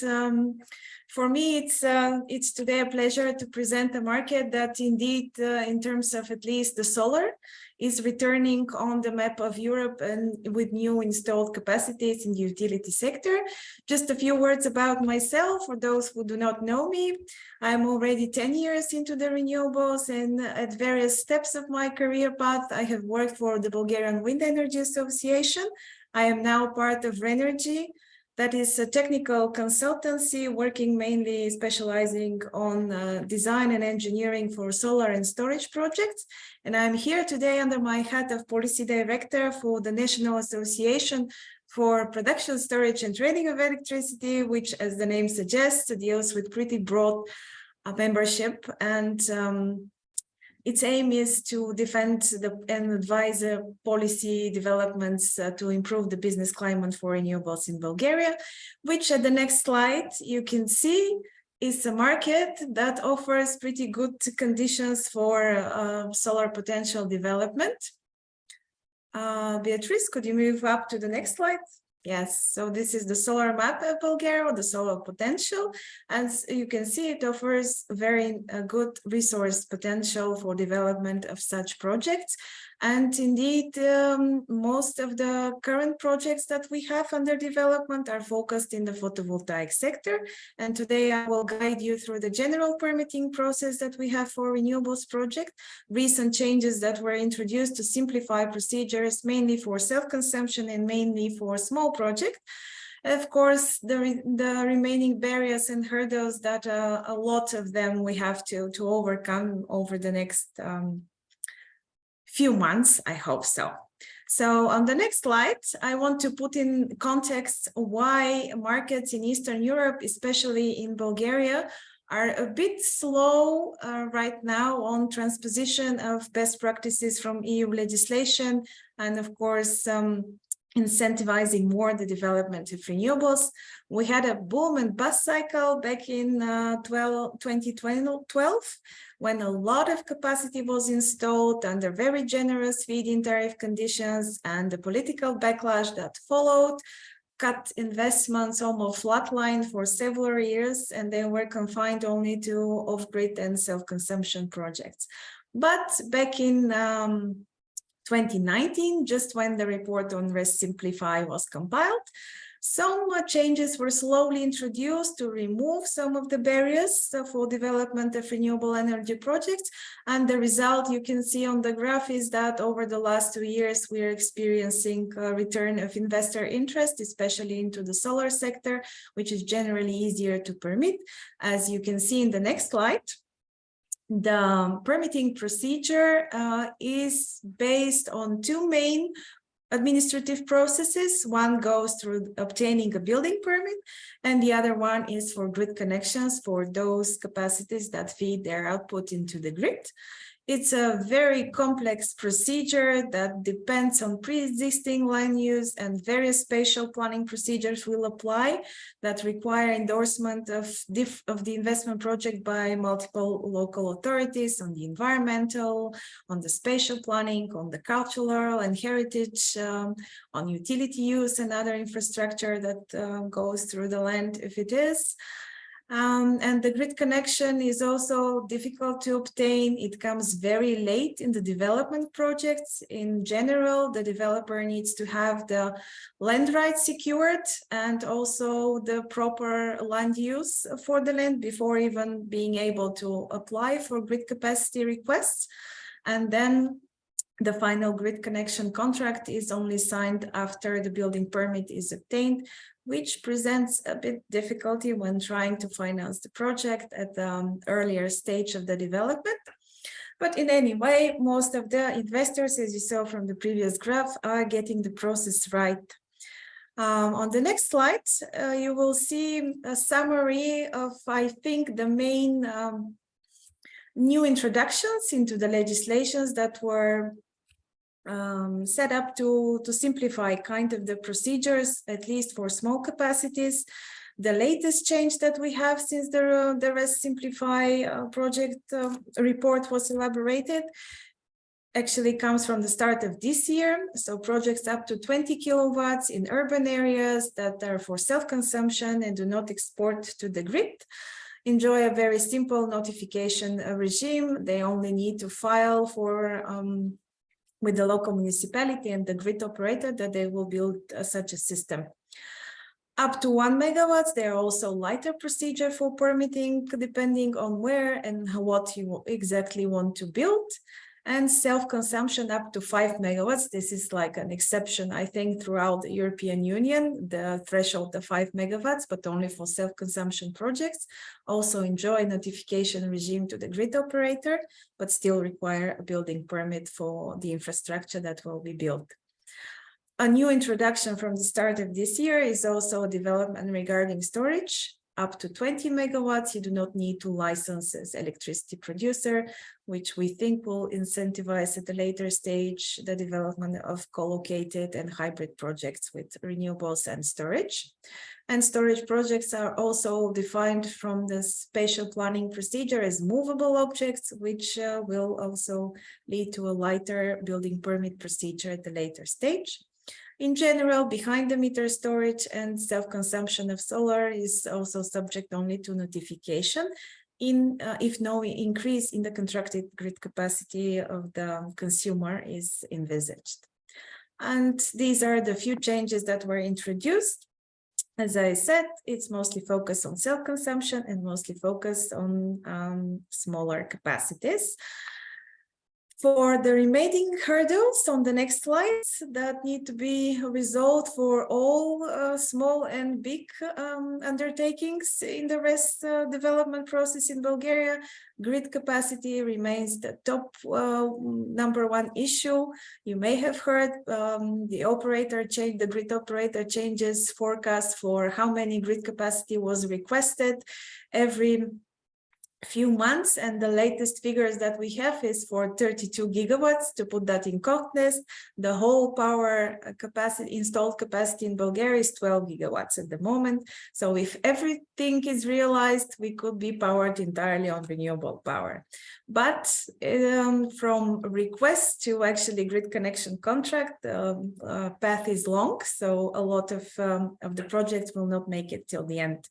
for me, it's today a pleasure to present a market that indeed, in terms of at least the solar, is returning on the map of Europe and with new installed capacities in the utility sector. Just a few words about myself, for those who do not know me. I'm already 10 years into the renewables, and at various steps of my career path, I have worked for the Bulgarian Wind Energy Association. I am now part of Renergy. That is a technical consultancy working mainly specializing on design and engineering for solar and storage projects. And I'm here today under my hat of policy director for the National Association for Production, Storage and Trading of Electricity, which, as the name suggests, deals with pretty broad membership. And its aim is to defend and advise policy developments to improve the business climate for renewables in Bulgaria, which at the next slide you can see is a market that offers pretty good conditions for solar potential development. Beatrice, could you move up to the next slide? Yes, so this is the solar map of Bulgaria, the solar potential. As you can see, it offers very good resource potential for development of such projects. And indeed, most of the current projects that we have under development are focused in the photovoltaic sector. And today I will guide you through the general permitting process that we have for renewables project, recent changes that were introduced to simplify procedures, mainly for self-consumption and mainly for small projects. Of course, the remaining barriers and hurdles that a lot of them we have to overcome over the next few months, I hope so. So on the next slide, I want to put in context why markets in Eastern Europe, especially in Bulgaria, are a bit slow right now on transposition of best practices from EU legislation and, of course, incentivizing more the development of renewables. We had a boom and bust cycle back in 2012, when a lot of capacity was installed under very generous feed-in tariff conditions, and the political backlash that followed cut investments almost flatlined for several years, and they were confined only to off-grid and self-consumption projects. But back in 2019, just when the report on RES Simplify was compiled, some changes were slowly introduced to remove some of the barriers for development of renewable energy projects. And the result you can see on the graph is that over the last 2 years, we are experiencing a return of investor interest, especially into the solar sector, which is generally easier to permit. As you can see in the next slide, the permitting procedure is based on 2 main administrative processes. One goes through obtaining a building permit, and the other one is for grid connections for those capacities that feed their output into the grid. It's a very complex procedure that depends on pre-existing land use, and various spatial planning procedures will apply that require endorsement of the investment project by multiple local authorities on the environmental, on the spatial planning, on the cultural and heritage, on utility use and other infrastructure that goes through the land if it is. And the grid connection is also difficult to obtain. It comes very late in the development projects. In general, the developer needs to have the land rights secured and also the proper land use for the land before even being able to apply for grid capacity requests. And then the final grid connection contract is only signed after the building permit is obtained, which presents a bit difficulty when trying to finance the project at the earlier stage of the development. But in any way, most of the investors, as you saw from the previous graph, are getting the process right. On the next slide, you will see a summary of, I think, the main new introductions into the legislations that were set up to simplify kind of the procedures, at least for small capacities. The latest change that we have since the RES Simplify project report was elaborated actually comes from the start of this year. So projects up to 20 kilowatts in urban areas that are for self-consumption and do not export to the grid enjoy a very simple notification regime. They only need to file for with the local municipality and the grid operator that they will build such a system. Up to 1 megawatts, there are also lighter procedure for permitting, depending on where and what you exactly want to build. And self-consumption up to 5 megawatts. This is like an exception, I think, throughout the European Union, the threshold of 5 megawatts, but only for self-consumption projects. Also enjoy notification regime to the grid operator, but still require a building permit for the infrastructure that will be built. A new introduction from the start of this year is also a development regarding storage. Up to 20 megawatts, you do not need to license as electricity producer, which we think will incentivize at a later stage the development of co-located and hybrid projects with renewables and storage. And storage projects are also defined from the spatial planning procedure as movable objects, which will also lead to a lighter building permit procedure at the later stage. In general, behind the meter storage and self-consumption of solar is also subject only to notification if no increase in the contracted grid capacity of the consumer is envisaged. And these are the few changes that were introduced. As I said, it's mostly focused on self-consumption and mostly focused on smaller capacities. For the remaining hurdles on the next slides that need to be resolved for all small and big undertakings in the RES development process in Bulgaria, grid capacity remains the top #1 issue. You may have heard the grid operator changes forecast for how many grid capacity was requested every few months, and the latest figures that we have is for 32 gigawatts. To put that in context, the whole power capacity, installed capacity in Bulgaria is 12 gigawatts at the moment. So if everything is realized, we could be powered entirely on renewable power. But from request to actually grid connection contract, the path is long, so a lot of the projects will not make it till the end.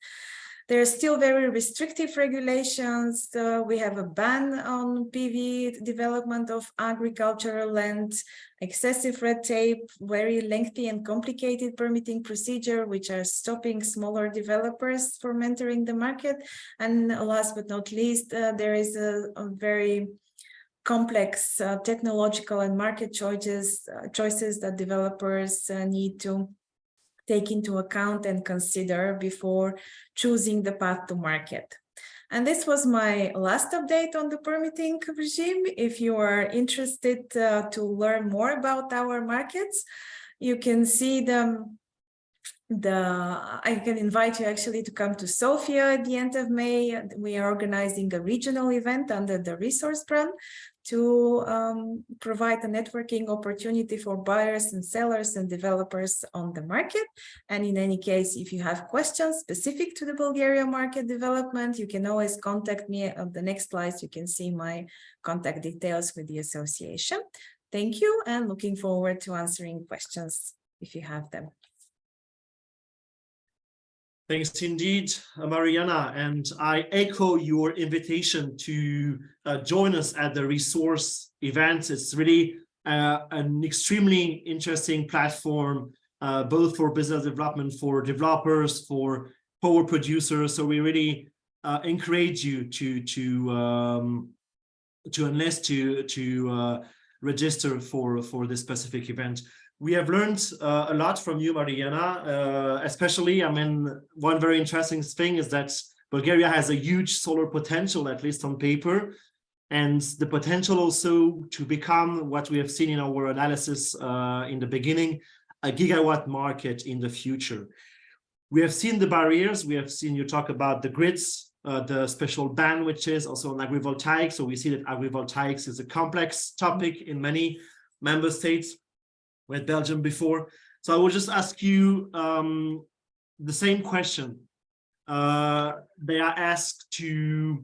There are still very restrictive regulations. We have a ban on PV development of agricultural land, excessive red tape, very lengthy and complicated permitting procedure, which are stopping smaller developers from entering the market. And last but not least, there is a very complex technological and market choices that developers need to take into account and consider before choosing the path to market. And this was my last update on the permitting regime. If you are interested to learn more about our markets, you can see them. I can invite you actually to come to Sofia at the end of May. We are organizing a regional event under the resource plan to provide a networking opportunity for buyers and sellers and developers on the market. And in any case, if you have questions specific to the Bulgaria market development, you can always contact me. On the next slides, you can see my contact details with the association. Thank you, and looking forward to answering questions if you have them. Thanks indeed, Mariana, and I echo your invitation to join us at the resource event. It's really an extremely interesting platform, both for business development, for developers, for power producers. So we really encourage you to enlist, to register for this specific event. We have learned a lot from you, Mariana, especially, I mean, one very interesting thing is that Bulgaria has a huge solar potential, at least on paper, and the potential also to become what we have seen in our analysis in the beginning, a gigawatt market in the future. We have seen the barriers, we have seen you talk about the grids, the special ban, which is also on agrivoltaics. So we see that agrivoltaics is a complex topic in many member states. We had Belgium before. So I will just ask you the same question. They are asked to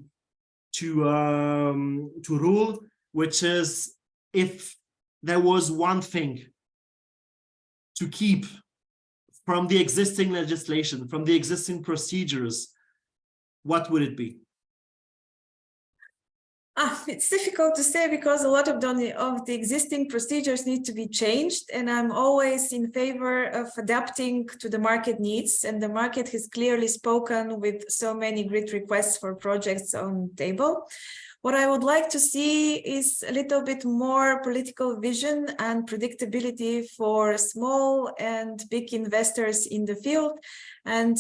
rule, which is, if there was one thing to keep from the existing legislation, from the existing procedures, what would it be? It's difficult to say because a lot of the existing procedures need to be changed, and I'm always in favor of adapting to the market needs, and the market has clearly spoken with so many grid requests for projects on the table. What I would like to see is a little bit more political vision and predictability for small and big investors in the field. And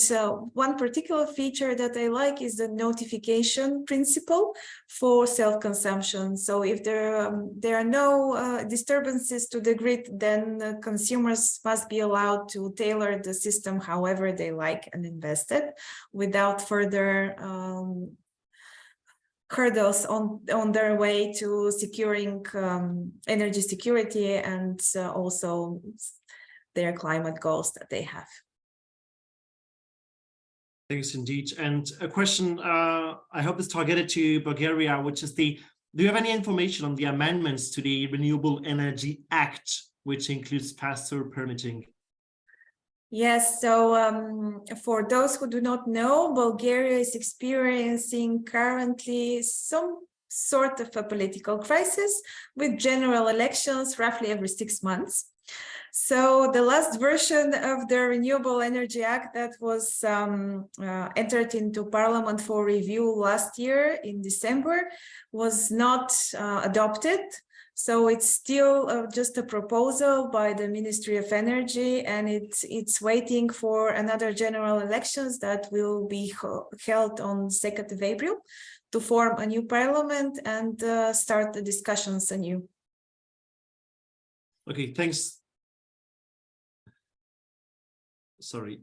one particular feature that I like is the notification principle for self-consumption. So if there are no disturbances to the grid, then consumers must be allowed to tailor the system however they like and invest it without further hurdles on their way to securing energy security and also their climate goals that they have. Thanks indeed. And a question, I hope is targeted to Bulgaria, which is do you have any information on the amendments to the Renewable Energy Act, which includes faster permitting? Yes, so for those who do not know, Bulgaria is experiencing currently some sort of a political crisis with general elections roughly every 6 months. So the last version of the Renewable Energy Act that was entered into Parliament for review last year in December was not adopted. So it's still just a proposal by the Ministry of Energy, and it's waiting for another general elections that will be held on 2nd of April to form a new parliament and start the discussions anew. Okay, thanks. Sorry.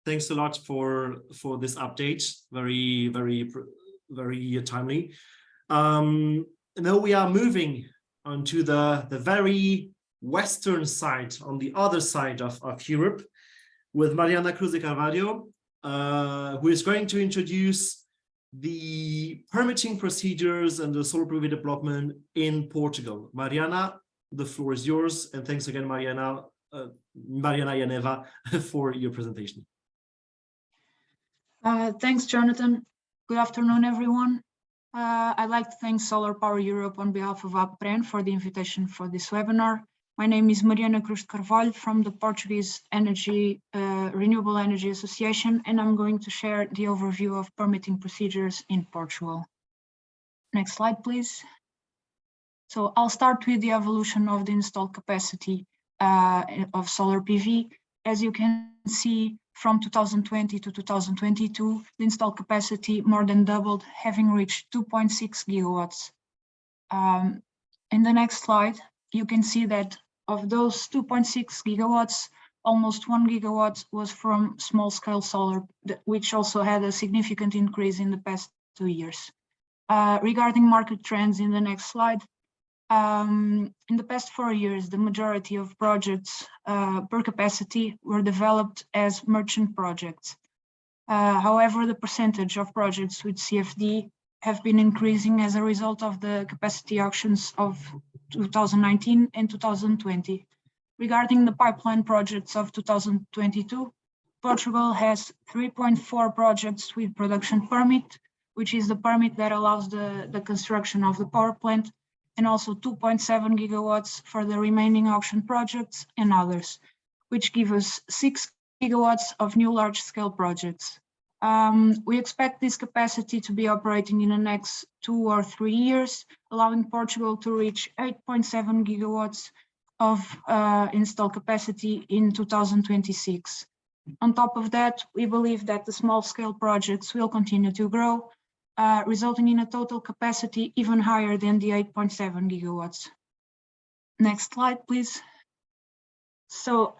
Thanks a lot for this update. Very, very very timely. Now we are moving onto the very western side, on the other side of Europe, with Mariana Cruz de Carvalho, who is going to introduce the permitting procedures and the solar PV development in Portugal. Mariana, the floor is yours, and thanks again, Mariana Yaneva, for your presentation. Thanks, Jonathan. Good afternoon, everyone. I'd like to thank Solar Power Europe on behalf of APREN for the invitation for this webinar. My name is Mariana Cruz de Carvalho from the Portuguese Renewable Energy Association, and I'm going to share the overview of permitting procedures in Portugal. Next slide, please. So I'll start with the evolution of the installed capacity of solar PV. As you can see, from 2020 to 2022, the installed capacity more than doubled, having reached 2.6 gigawatts. In the next slide, you can see that of those 2.6 gigawatts, almost 1 gigawatt was from small-scale solar, which also had a significant increase in the past 2 years. Regarding market trends in the next slide, in the past 4 years, the majority of projects per capacity were developed as merchant projects. However, the percentage of projects with CFD have been increasing as a result of the capacity auctions of 2019 and 2020. Regarding the pipeline projects of 2022, Portugal has 3.4 projects with production permit, which is the permit that allows the construction of the power plant, and also 2.7 gigawatts for the remaining auction projects and others, which give us 6 gigawatts of new large-scale projects. We expect this capacity to be operating in the next 2 or 3 years, allowing Portugal to reach 8.7 gigawatts of installed capacity in 2026. On top of that, we believe that the small-scale projects will continue to grow, resulting in a total capacity even higher than the 8.7 gigawatts. Next slide, please. So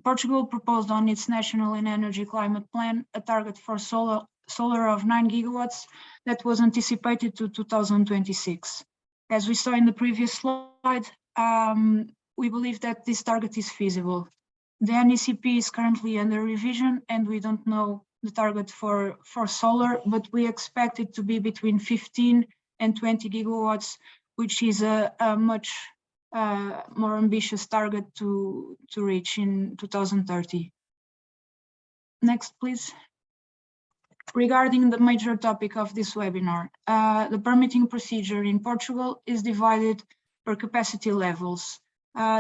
Portugal proposed on its National and Energy Climate Plan a target for solar of 9 gigawatts that was anticipated to 2026. As we saw in the previous slide, we believe that this target is feasible. The NECP is currently under revision, and we don't know the target for solar, but we expect it to be between 15 and 20 gigawatts, which is a much more ambitious target to reach in 2030. Next, please. Regarding the major topic of this webinar, the permitting procedure in Portugal is divided per capacity levels.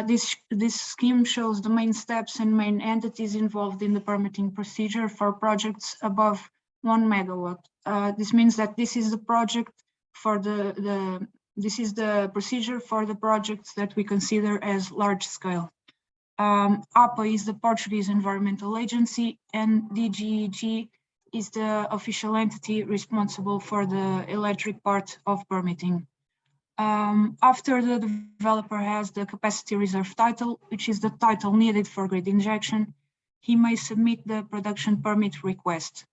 This scheme shows the main steps and main entities involved in the permitting procedure for projects above 1 megawatt. This means that this is the project for this is the procedure for the projects that we consider as large scale. APA is the Portuguese Environmental Agency, and DGEG is the official entity responsible for the electric part of permitting. After the developer has the capacity reserve title, which is the title needed for grid injection, he may submit the production permit request.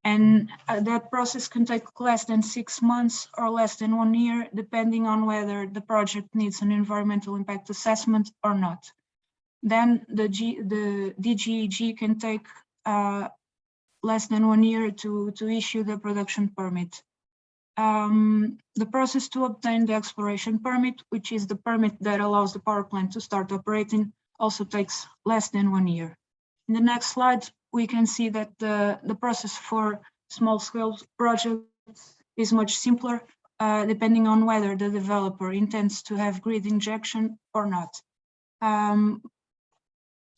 And that process can take less than 6 months or less than 1 year, depending on whether the project needs an environmental impact assessment or not. Then the DGEG can take less than 1 year to issue the production permit. The process to obtain the exploration permit, which is the permit that allows the power plant to start operating, also takes less than 1 year. In the next slide, we can see that the process for small-scale projects is much simpler, depending on whether the developer intends to have grid injection or not.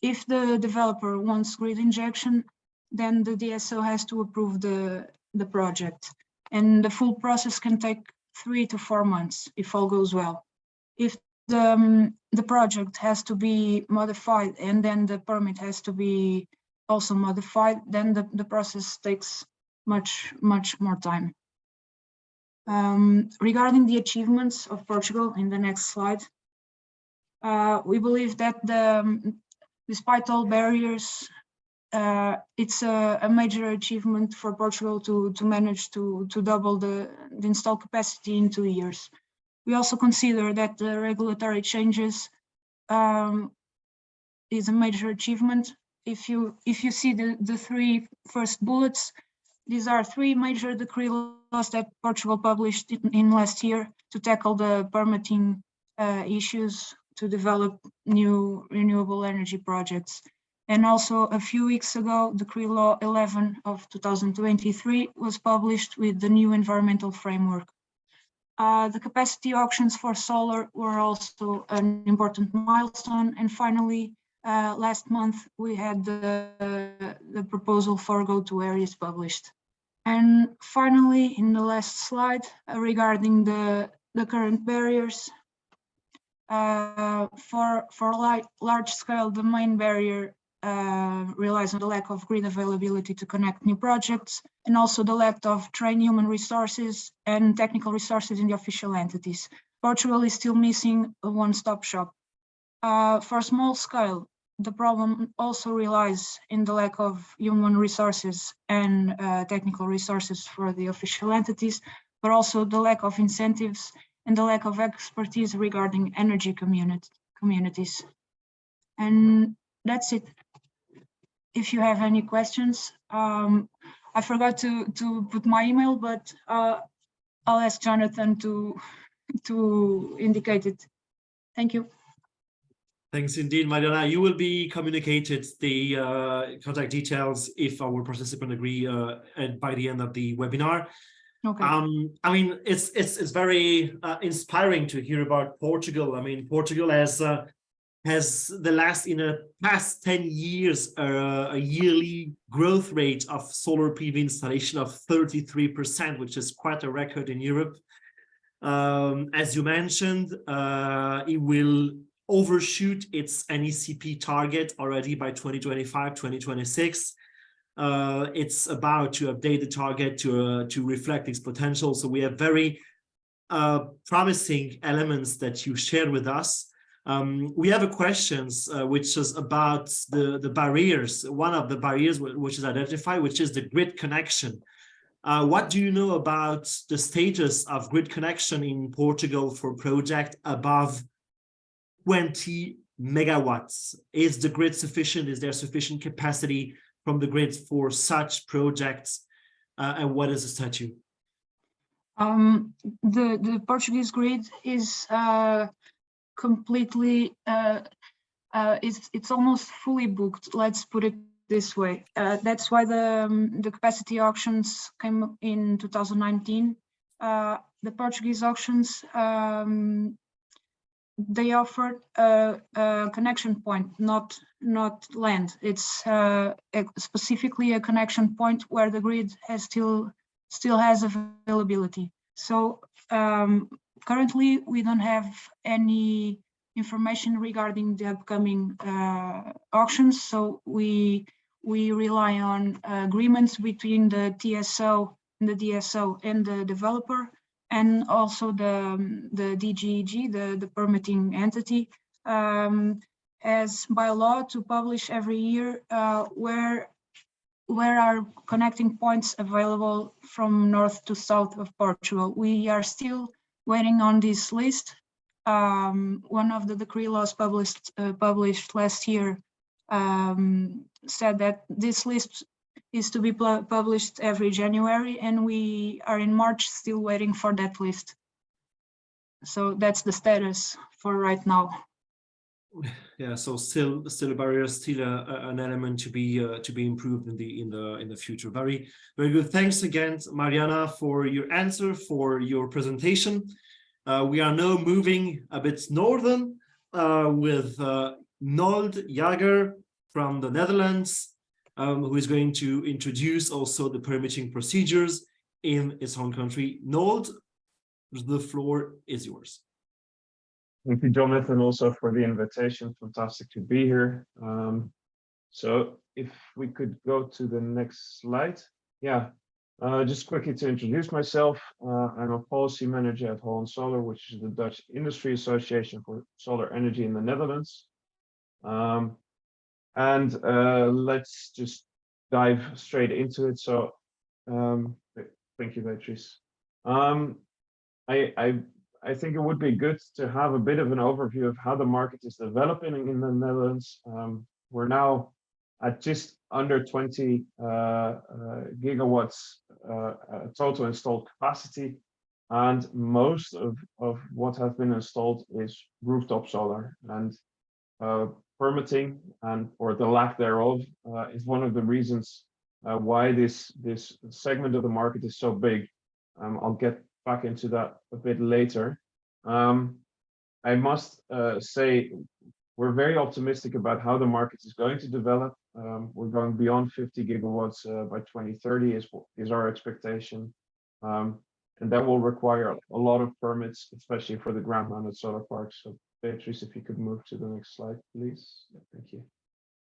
If the developer wants grid injection, then the DSO has to approve the project. And the full process can take 3 to 4 months if all goes well. If the project has to be modified and then the permit has to be also modified, then the process takes much more time. Regarding the achievements of Portugal, in the next slide, we believe that despite all barriers it's a major achievement for Portugal to manage to double the installed capacity in 2 years. We also consider that the regulatory changes is a major achievement. If you see the 3 first bullets, these are 3 major decree laws that Portugal published in last year to tackle the permitting issues to develop new renewable energy projects. And also a few weeks ago, Decree Law 11 of 2023 was published with the new environmental framework. The capacity auctions for solar were also an important milestone. And finally, last month, we had the proposal for go-to areas published. And finally, in the last slide, regarding the current barriers, for large scale, the main barrier relies on the lack of grid availability to connect new projects, and also the lack of trained human resources and technical resources in the official entities. Portugal is still missing a one-stop shop. For small scale, the problem also relies in the lack of human resources and technical resources for the official entities, but also the lack of incentives and the lack of expertise regarding energy communities. And that's it. If you have any questions, I forgot to put my email, but I'll ask Jonathan to indicate it. Thank you. Thanks indeed, Mariana. You will be communicated the contact details if our participants agree by the end of the webinar. Okay. I mean, it's very inspiring to hear about Portugal. I mean, Portugal has in the past 10 years a yearly growth rate of solar PV installation of 33%, which is quite a record in Europe. As you mentioned, it will overshoot its NECP target already by 2025, 2026. It's about to update the target to reflect its potential. So we have very promising elements that you shared with us. We have a questions which is about the barriers. One of the barriers which is identified, which is the grid connection. What do you know about the status of grid connection in Portugal for project above 20 megawatts? Is the grid sufficient? Is there sufficient capacity from the grid for such projects? And what is the statute? The Portuguese grid is completely, it's almost fully booked. Let's put it this way. That's why the capacity auctions came in 2019. The Portuguese auctions, they offered a connection point, not land. It's specifically a connection point where the grid has still has availability. So currently, we don't have any information regarding the upcoming auctions. So we rely on agreements between the TSO and the DSO and the developer, and also the DGEG, the permitting entity, has by law to publish every year where are connecting points available from north to south of Portugal. We are still waiting on this list. One of the decree laws published last year said that this list is to be published every January, and we are in March still waiting for that list. So that's the status for right now. Yeah, so still a barrier, still an element to be improved in the future. Very good. Thanks again, Mariana, for your answer, for your presentation. We are now moving a bit northern with Nold Jager from the Netherlands, who is going to introduce also the permitting procedures in his own country. Nold, the floor is yours. Thank you, Jonathan, also for the invitation. Fantastic to be here. So if we could go to the next slide. Yeah, just quickly to introduce myself. I'm a policy manager at Holland Solar, which is the Dutch Industry Association for Solar Energy in the Netherlands. And let's just dive straight into it. So thank you, Beatrice. I think it would be good to have a bit of an overview of how the market is developing in the Netherlands. We're now at just under 20 gigawatts total installed capacity, and most of what has been installed is rooftop solar. And permitting or the lack thereof is one of the reasons why this segment of the market is so big. I'll get back into that a bit later. I must say we're very optimistic about how the market is going to develop. We're going beyond 50 gigawatts by 2030 is our expectation. And that will require a lot of permits, especially for the ground-mounted solar parks. So Beatrice, if you could move to the next slide, please. Thank you.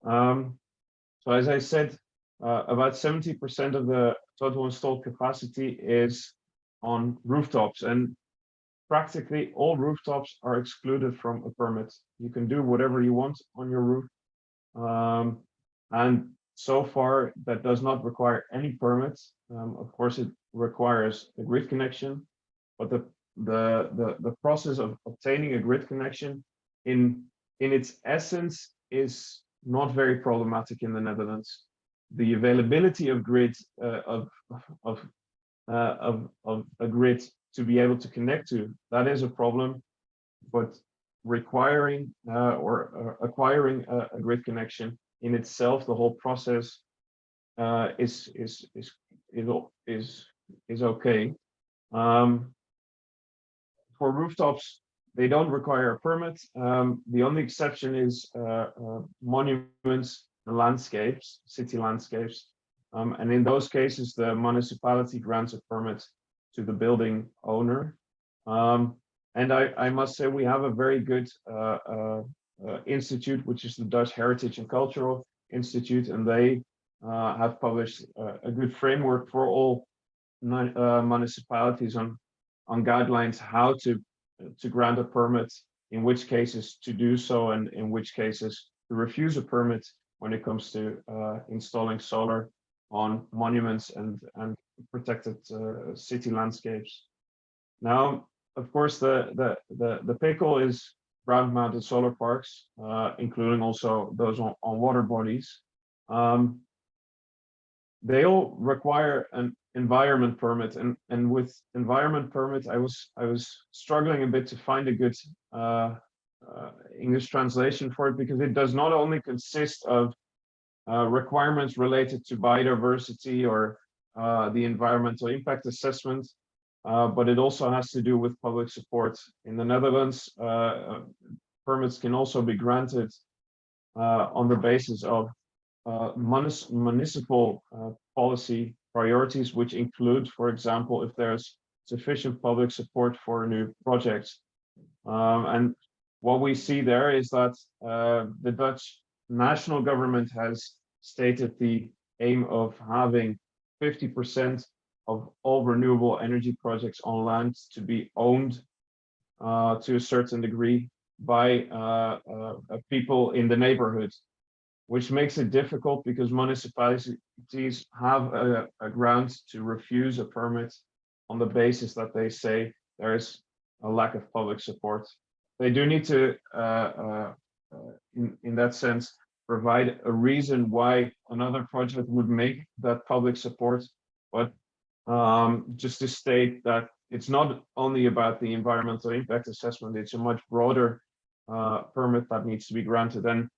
So as I said, about 70% of the total installed capacity is on rooftops, and practically all rooftops are excluded from a permit. You can do whatever you want on your roof. And so far, that does not require any permits. Of course, it requires a grid connection, but the process of obtaining a grid connection in its essence is not very problematic in the Netherlands. The availability of grid of a grid to be able to connect to, that is a problem, but requiring or acquiring a grid connection in itself, the whole process is okay. For rooftops, they don't require a permit. The only exception is monuments and landscapes, city landscapes. And in those cases, the municipality grants a permit to the building owner. And I must say we have a very good institute, which is the Dutch Heritage and Cultural Institute, and they have published a good framework for all municipalities on guidelines how to grant a permit, in which cases to do so, and in which cases to refuse a permit when it comes to installing solar on monuments and protected city landscapes. Now, of course, the pickle is ground-mounted solar parks, including also those on water bodies. They all require an environment permit, and with environment permit, I was struggling a bit to find a good English translation for it, because it does not only consist of requirements related to biodiversity or the environmental impact assessment, but it also has to do with public support. In the Netherlands, permits can also be granted on the basis of municipal policy priorities, which include, for example, if there's sufficient public support for new projects. And what we see there is that the Dutch national government has stated the aim of having 50% of all renewable energy projects on land to be owned to a certain degree by people in the neighborhood, which makes it difficult because municipalities have a ground to refuse a permit on the basis that they say there is a lack of public support. They do need to, in that sense, provide a reason why another project would make that public support, but just to state that it's not only about the environmental impact assessment, it's a much broader permit that needs to be granted, and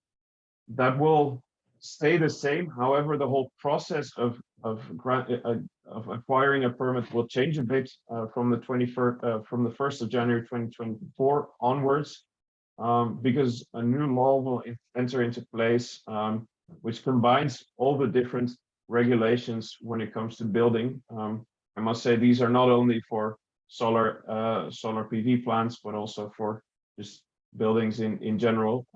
that will stay the same. However, the whole process of acquiring a permit will change a bit from the 1st of January 2024 onwards, because a new law will enter into place, which combines all the different regulations when it comes to building. I must say these are not only for solar PV plants, but also for just buildings in general.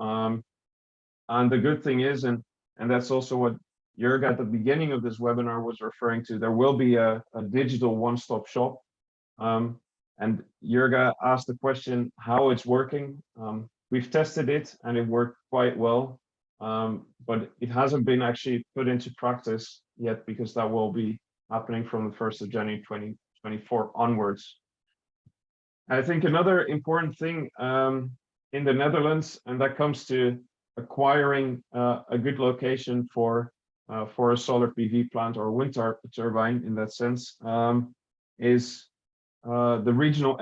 And the good thing is, and that's also what Jörg at the beginning of this webinar was referring to, there will be a digital one-stop shop. And Jörg asked the question how it's working. We've tested it and it worked quite well. but it hasn't been actually put into practice yet because that will be happening from the 1st of January 2024 onwards. I think another important thing in the Netherlands, and that comes to acquiring a good location for a solar PV plant or wind turbine in that sense, is the regional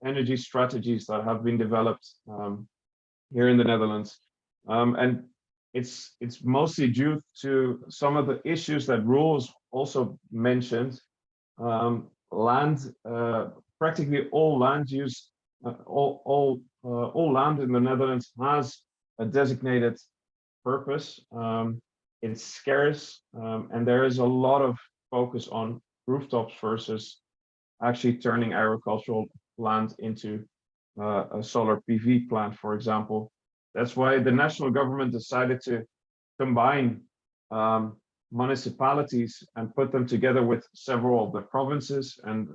energy strategies that have been developed here in the Netherlands. And it's mostly due to some of the issues that Roel also mentioned. Land, practically all land use, all land in the Netherlands has a designated purpose. It's scarce, and there is a lot of focus on rooftops versus actually turning agricultural land into a solar PV plant, for example. That's why the national government decided to combine municipalities and put them together with several of the provinces and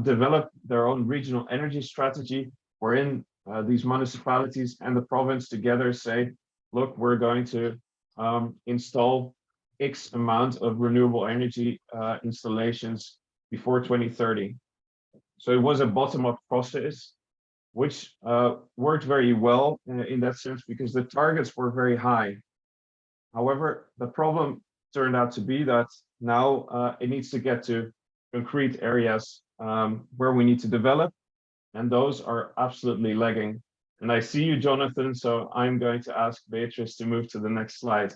develop their own regional energy strategy, wherein these municipalities and the province together say, look, we're going to install X amount of renewable energy installations before 2030. So it was a bottom-up process, which worked very well in that sense because the targets were very high. However, the problem turned out to be that now it needs to get to concrete areas where we need to develop, and those are absolutely lagging. And I see you, Jonathan, so I'm going to ask Beatrice to move to the next slide.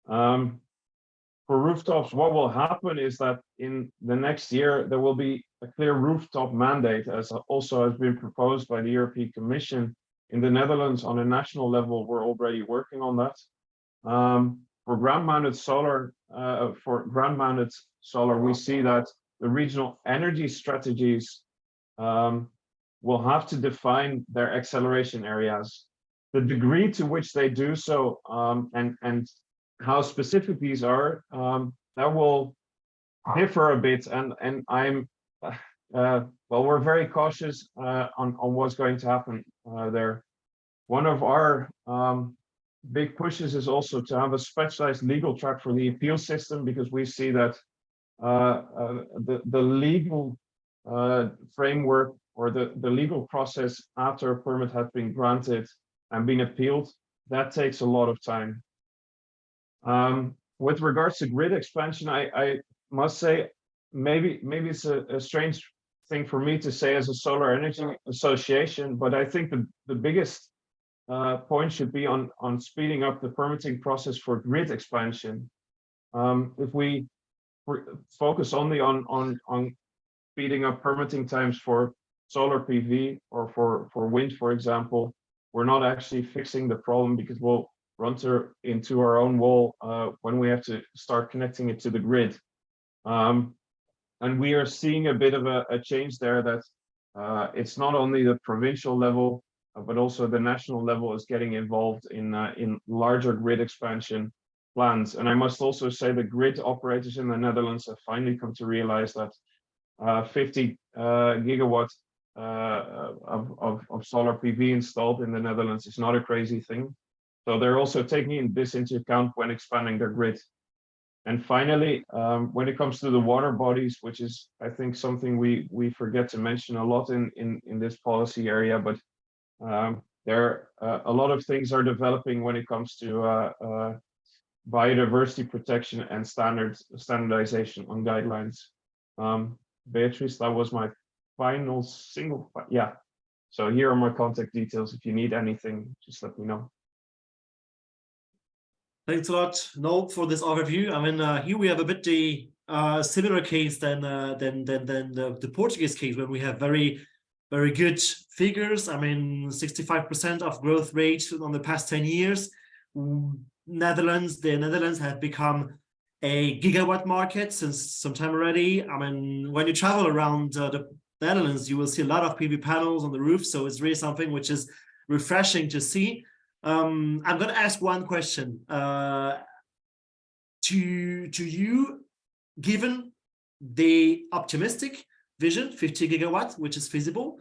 For rooftops, what will happen is that in the next year, there will be a clear rooftop mandate, as also has been proposed by the European Commission. In the Netherlands, on a national level, we're already working on that. For ground-mounted solar, we see that the regional energy strategies will have to define their acceleration areas. The degree to which they do so and how specific these are, that will differ a bit. And I'm well, we're very cautious on what's going to happen there. One of our big pushes is also to have a specialized legal track for the appeal system, because we see that the legal framework or the legal process after a permit has been granted and been appealed, that takes a lot of time. With regards to grid expansion, I must say, maybe it's a strange thing for me to say as a solar energy association, but I think the biggest point should be on speeding up the permitting process for grid expansion. If we focus only on speeding up permitting times for solar PV or for wind, for example, we're not actually fixing the problem, because we'll run into our own wall when we have to start connecting it to the grid. And we are seeing a bit of a change there, that it's not only the provincial level, but also the national level is getting involved in larger grid expansion plans. And I must also say the grid operators in the Netherlands have finally come to realize that 50 gigawatts of solar PV installed in the Netherlands is not a crazy thing. So they're also taking this into account when expanding their grid. And finally, when it comes to the water bodies, which is, I think, something we forget to mention a lot in this policy area, but there a lot of things are developing when it comes to biodiversity protection and standardization on guidelines. Beatrice, that was my final single, yeah. So here are my contact details. If you need anything, just let me know. Thanks a lot, Noel, for this overview. I mean, here we have a bit the similar case than the Portuguese case, where we have very good figures. I mean, 65% of growth rate on the past 10 years. The Netherlands have become a gigawatt market since some time already. I mean, when you travel around the Netherlands, you will see a lot of PV panels on the roof. So it's really something which is refreshing to see. I'm going to ask one question to you, given the optimistic vision, 50 gigawatts, which is feasible.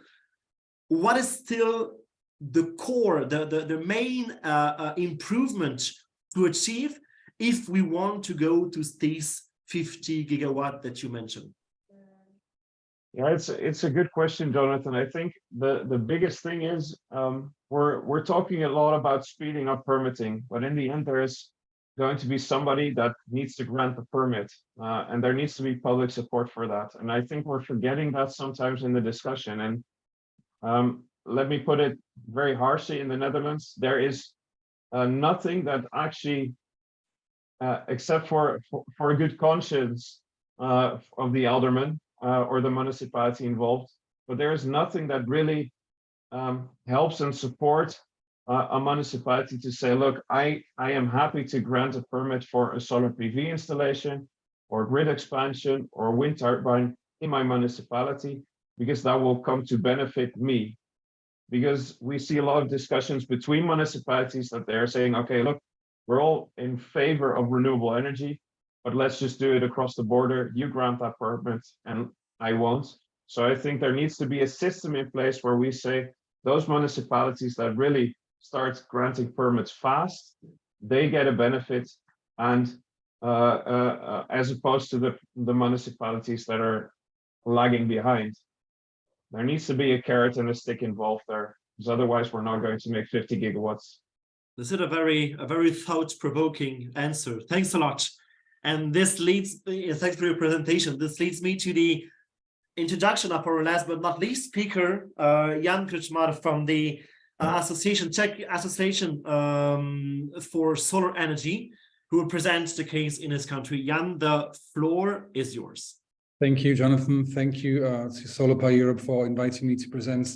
What is still the core, the main improvement to achieve if we want to go to these 50 gigawatt that you mentioned? Yeah, it's a good question, Jonathan. I think the biggest thing is we're talking a lot about speeding up permitting, but in the end there is going to be somebody that needs to grant the permit, and there needs to be public support for that. And I think we're forgetting that sometimes in the discussion. And let me put it very harshly, in the Netherlands, there is nothing that actually, except for a good conscience of the alderman or the municipality involved, but there is nothing that really helps and supports a municipality to say, look, I am happy to grant a permit for a solar PV installation or grid expansion or wind turbine in my municipality, because that will come to benefit me. Because we see a lot of discussions between municipalities that they're saying, okay, look, we're all in favor of renewable energy, but let's just do it across the border. You grant that permit and I won't. So I think there needs to be a system in place where we say those municipalities that really start granting permits fast, they get a benefit, and as opposed to the municipalities that are lagging behind. There needs to be a carrot and a stick involved there, because otherwise we're not going to make 50 gigawatts. This is a very thought-provoking answer. Thanks a lot. And this leads, thanks for your presentation. This leads me to the introduction of our last but not least speaker, Jan Krčmar from the Czech Association for Solar Energy, who will present the case in his country. Jan, the floor is yours. Thank you, Jonathan. Thank you to Solar Power Europe for inviting me to present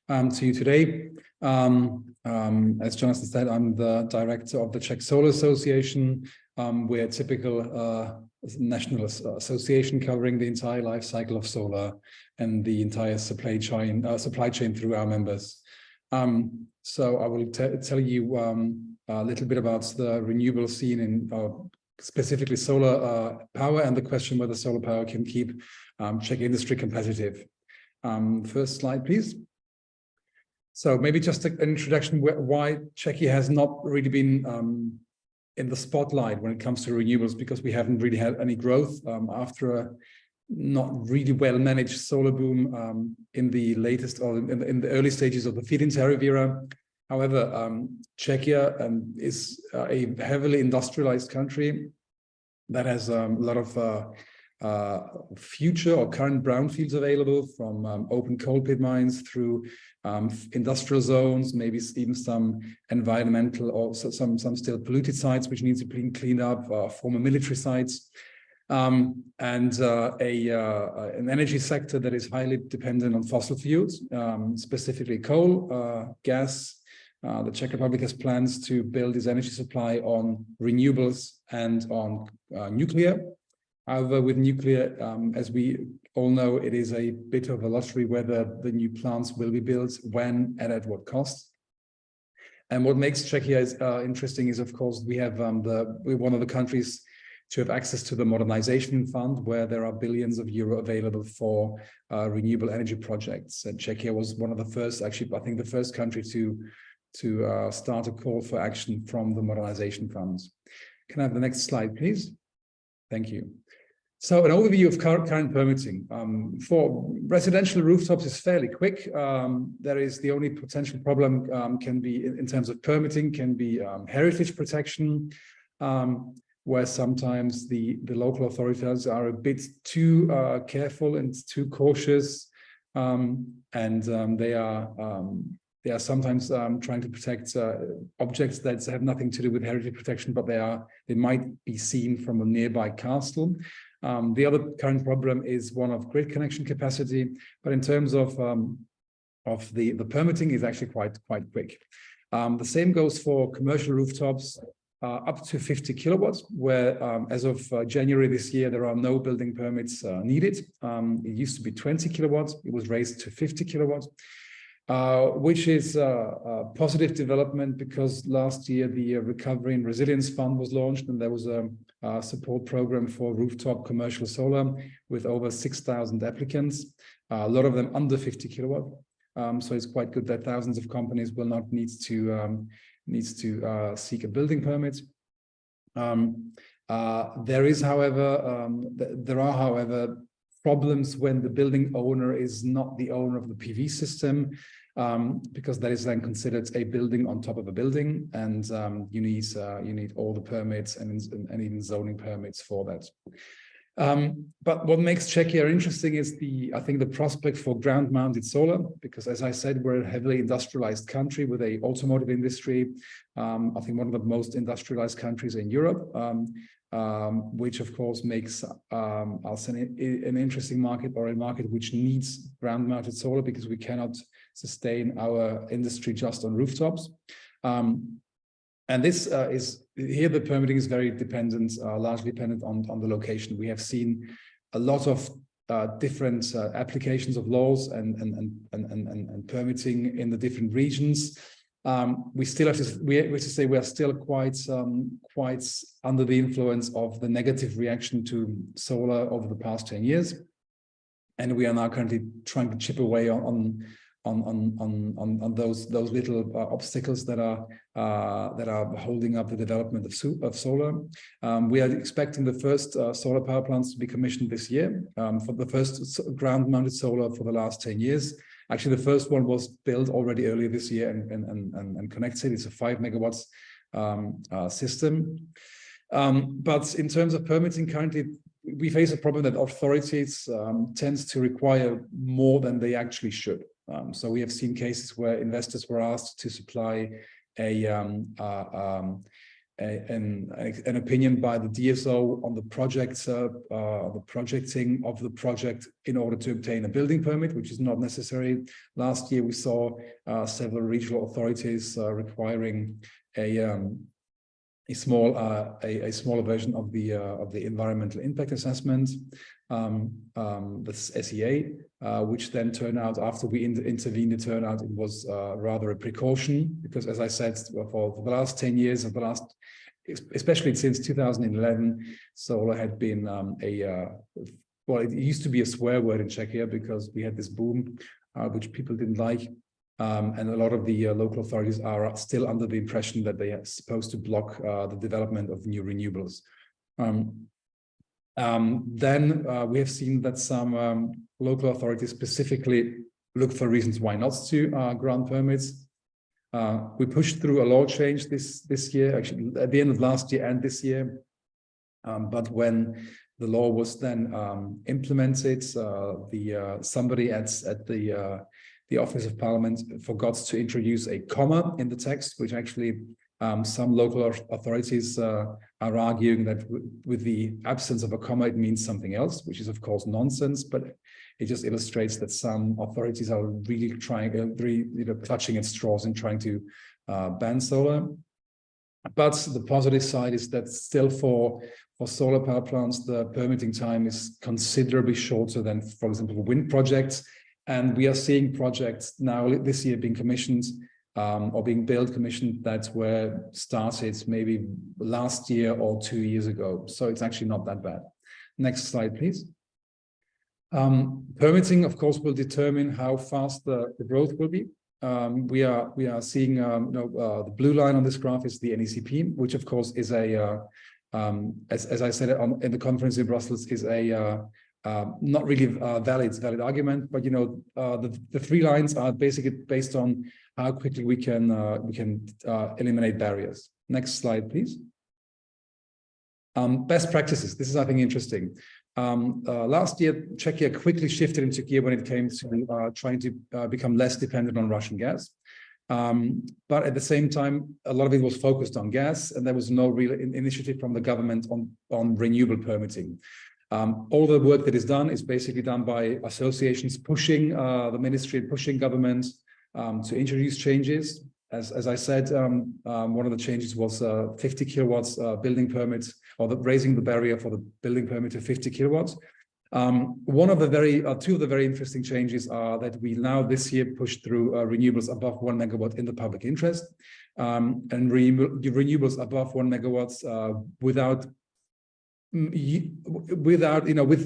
to you today. As Jonathan said, I'm the director of the Czech Solar Association. We're a typical national association covering the entire life cycle of solar and the entire supply chain through our members. So I will tell you a little bit about the renewable scene in specifically solar power and the question whether solar power can keep Czech industry competitive. First slide, please. So maybe just an introduction why Czechia has not really been in the spotlight when it comes to renewables, because we haven't really had any growth after a not really well managed solar boom in the latest or in the early stages of the feed-in tariff era. However, Czechia is a heavily industrialized country that has a lot of future or current brownfields available, from open coal pit mines through industrial zones, maybe even some environmental or some still polluted sites which need to be cleaned up, former military sites, and an energy sector that is highly dependent on fossil fuels, specifically coal, gas. The Czech Republic has plans to build its energy supply on renewables and on nuclear. However, with nuclear, as we all know, it is a bit of a lottery whether the new plants will be built, when, and at what cost. And what makes Czechia interesting is, of course, we're one of the countries to have access to the modernization fund, where there are billions of euro available for renewable energy projects. And Czechia was one of the first, actually, I think the first country to start a call for action from the modernization funds. Can I have the next slide, please? Thank you. So an overview of current permitting. For residential rooftops is fairly quick. There is the only potential problem can be in terms of permitting, can be heritage protection, where sometimes the local authorities are a bit too careful and too cautious, and they are sometimes trying to protect objects that have nothing to do with heritage protection, but they might be seen from a nearby castle. The other current problem is one of grid connection capacity, but in terms of the permitting is actually quite quick. The same goes for commercial rooftops up to 50 kilowatts, where as of January this year, there are no building permits needed. It used to be 20 kilowatts. It was raised to 50 kilowatts. Which is a positive development, because last year the Recovery and Resilience Fund was launched, and there was a support program for rooftop commercial solar with over 6,000 applicants, a lot of them under 50 kilowatt. So it's quite good that thousands of companies will not need to seek a building permit. There are, however, problems when the building owner is not the owner of the PV system, because that is then considered a building on top of a building, and you need all the permits and even zoning permits for that. But what makes Czechia interesting is I think the prospect for ground-mounted solar, because as I said, we're a heavily industrialized country with an automotive industry. I think one of the most industrialized countries in Europe, which of course makes us an interesting market, or a market which needs ground-mounted solar, because we cannot sustain our industry just on rooftops. And this here the permitting is very dependent, largely dependent on the location. We have seen a lot of different applications of laws and permitting in the different regions. We still have to say we are still quite under the influence of the negative reaction to solar over the past 10 years, and we are now currently trying to chip away on those little obstacles that are holding up the development of solar. We are expecting the first solar power plants to be commissioned this year, for the first ground-mounted solar for the last 10 years. Actually, the first one was built already earlier this year and connected. It's a 5 megawatts system. But in terms of permitting, currently we face a problem that authorities tends to require more than they actually should. So we have seen cases where investors were asked to supply an opinion by the DSO on the project, the projecting of the project in order to obtain a building permit, which is not necessary. Last year, we saw several regional authorities requiring a smaller version of the environmental impact assessment, the SEA, which then turned out, after we intervened, it turned out it was rather a precaution, because as I said, for the last 10 years, especially since 2011, solar had been well, it used to be a swear word in Czechia because we had this boom, which people didn't like. And a lot of the local authorities are still under the impression that they are supposed to block the development of new renewables. Then we have seen that some local authorities specifically look for reasons why not to grant permits. We pushed through a law change this year, actually at the end of last year and this year. But when the law was then implemented, somebody at the Office of Parliament forgot to introduce a comma in the text, which actually some local authorities are arguing that with the absence of a comma, it means something else, which is of course nonsense, but it just illustrates that some authorities are really trying, clutching at straws and trying to ban solar. But the positive side is that still for solar power plants, the permitting time is considerably shorter than, for example, wind projects. And we are seeing projects now this year being commissioned or being commissioned that were started maybe last year or 2 years ago. So it's actually not that bad. Next slide, please. Permitting, of course, will determine how fast the growth will be. We are seeing the blue line on this graph is the NECP, which of course is as I said in the conference in Brussels, is a not really valid argument, but the 3 lines are basically based on how quickly we can eliminate barriers. Next slide, please. Best practices. This is, I think, interesting. Last year, Czechia quickly shifted into gear when it came to trying to become less dependent on Russian gas. But at the same time, a lot of it was focused on gas, and there was no real initiative from the government on renewable permitting. All the work that is done is basically done by associations pushing the ministry and pushing government to introduce changes. As I said, one of the changes was 50 kilowatts building permits, or raising the barrier for the building permit to 50 kilowatts. Two of the very interesting changes are that we now this year pushed through renewables above 1 megawatt in the public interest, and renewables above 1 megawatts with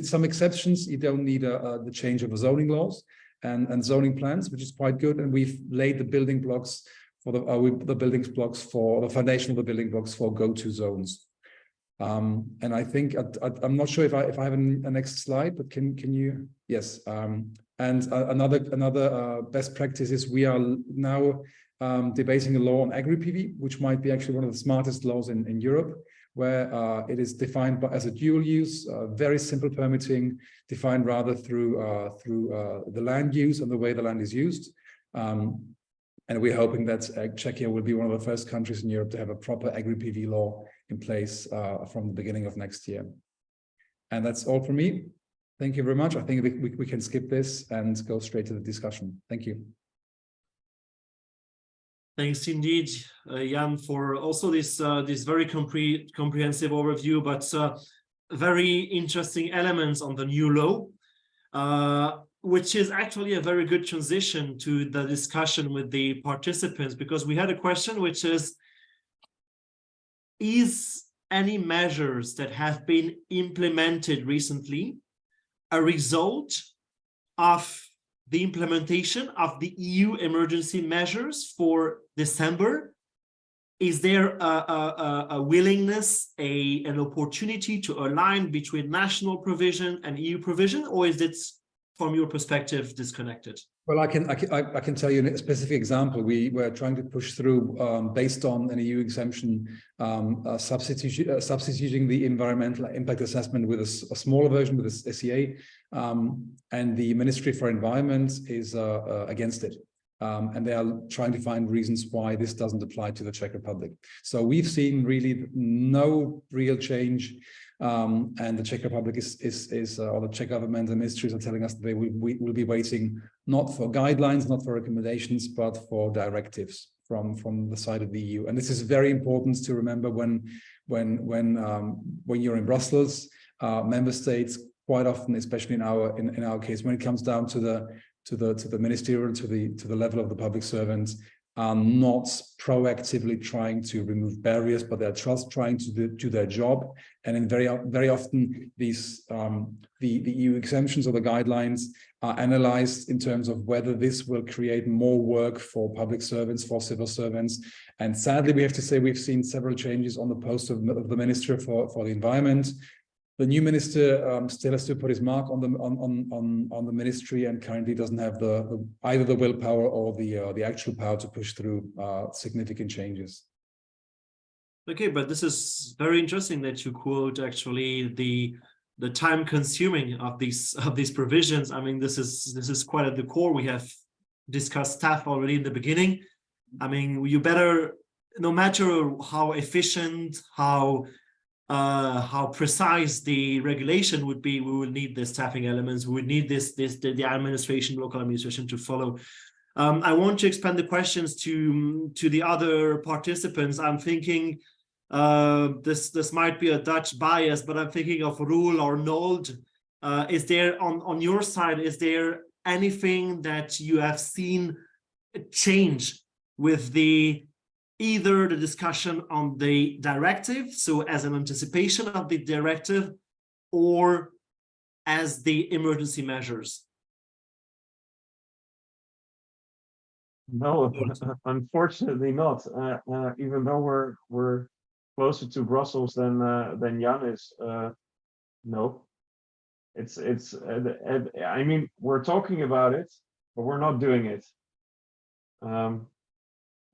some exceptions. You don't need the change of the zoning laws. and zoning plans, which is quite good. And we've laid the building blocks for the foundation of the building blocks for go-to zones. And I think I'm not sure if I have a next slide, but can you? Yes. And another best practice is we are now debating a law on agri-PV, which might be actually one of the smartest laws in Europe, where it is defined as a dual use, very simple permitting, defined rather through the land use and the way the land is used. And we're hoping that Czechia will be one of the first countries in Europe to have a proper agri-PV law in place from the beginning of next year. And that's all from me. Thank you very much. I think we can skip this and go straight to the discussion. Thank you. Thanks indeed, Jan, for also this very comprehensive overview, but very interesting elements on the new law, which is actually a very good transition to the discussion with the participants, because we had a question which is any measures that have been implemented recently a result of the implementation of the EU emergency measures for December? Is there a willingness, an opportunity to align between national provision and EU provision, or is it, from your perspective, disconnected? Well, I can tell you a specific example. We were trying to push through, based on an EU exemption, substituting the environmental impact assessment with a smaller version, with a SEA, and the Ministry for Environment is against it. And they are trying to find reasons why this doesn't apply to the Czech Republic. So we've seen really no real change. And the Czech Republic or the Czech government and ministries are telling us that they will be waiting not for guidelines, not for recommendations, but for directives from the side of the EU. And this is very important to remember when you're in Brussels. Member states quite often, especially in our case, when it comes down to the ministerial, to the level of the public servants, are not proactively trying to remove barriers, but they're just trying to do their job. And very often these the EU exemptions or the guidelines are analyzed in terms of whether this will create more work for public servants, for civil servants. And sadly, we have to say we've seen several changes on the post of the Minister for the Environment. The new minister still has to put his mark on the ministry, and currently doesn't have either the willpower or the actual power to push through significant changes. Okay, but this is very interesting that you quote actually the time consuming of these provisions. I mean, this is quite at the core. We have discussed staff already in the beginning. I mean, you better, no matter how efficient, how precise the regulation would be, we will need the staffing elements. We would need the administration, local administration to follow. I want to expand the questions to the other participants. I'm thinking this might be a Dutch bias, but I'm thinking of Roel or Nold. Is there on your side, is there anything that you have seen change with either the discussion on the directive, so as an anticipation of the directive, or as the emergency measures? No, unfortunately not. Even though we're closer to Brussels than Jan is, no. It's I mean, we're talking about it, but we're not doing it.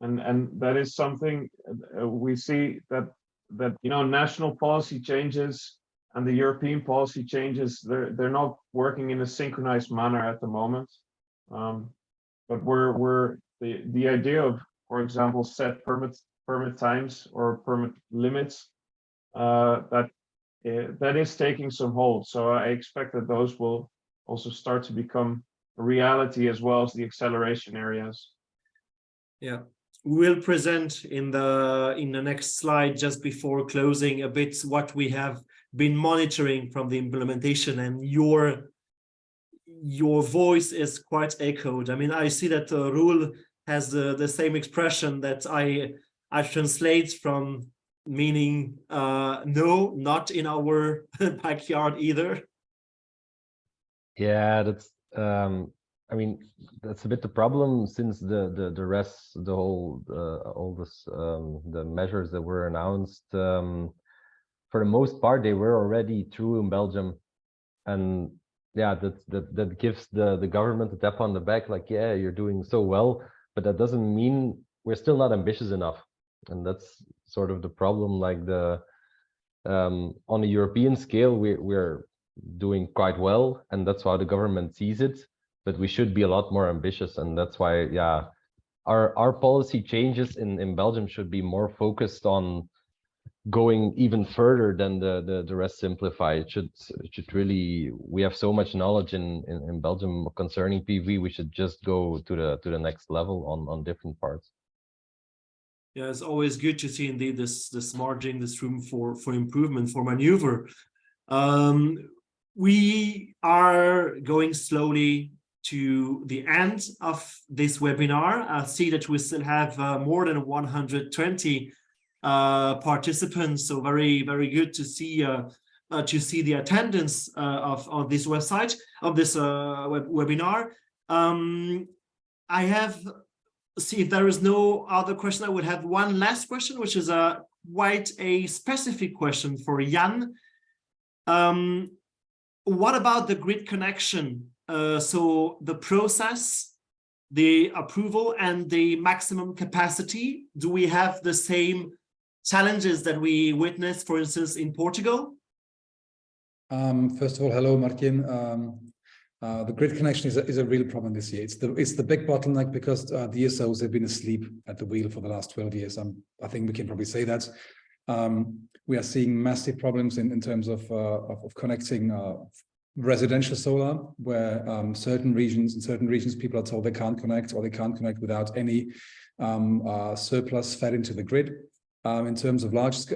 And that is something we see that national policy changes and the European policy changes, they're not working in a synchronized manner at the moment. But the idea of, for example, set permit times or permit limits, that is taking some hold. So I expect that those will also start to become a reality, as well as the acceleration areas. Yeah. We'll present in the next slide, just before closing, a bit what we have been monitoring from the implementation, and your voice is quite echoed. I mean, I see that Roel has the same expression that I translate from, meaning no, not in our backyard either. Yeah, that's I mean, that's a bit the problem since the rest, the whole, all this, the measures that were announced, for the most part, they were already true in Belgium. And yeah, that gives the government a tap on the back, like, yeah, you're doing so well, but that doesn't mean we're still not ambitious enough. And that's sort of the problem, like on a European scale, we're doing quite well, and that's how the government sees it, but we should be a lot more ambitious. And that's why, yeah, our policy changes in Belgium should be more focused on going even further than the rest simplify. It should really, we have so much knowledge in Belgium concerning PV, we should just go to the next level on different parts. Yeah, it's always good to see indeed this margin, this room for improvement, for maneuver. We are going slowly to the end of this webinar. I see that we still have more than 120 participants, so very good to see the attendance of this website, of this webinar. I have, see if there is no other question, I would have one last question, which is quite a specific question for Jan. What about the grid connection? So the process, the approval, and the maximum capacity, do we have the same challenges that we witnessed, for instance, in Portugal? First of all, hello, Martin. The grid connection is a real problem this year. It's the big bottleneck because DSOs have been asleep at the wheel for the last 12 years. I think we can probably say that. We are seeing massive problems in terms of connecting residential solar, where in certain regions people are told they can't connect, or they can't connect without any surplus fed into the grid. In terms of large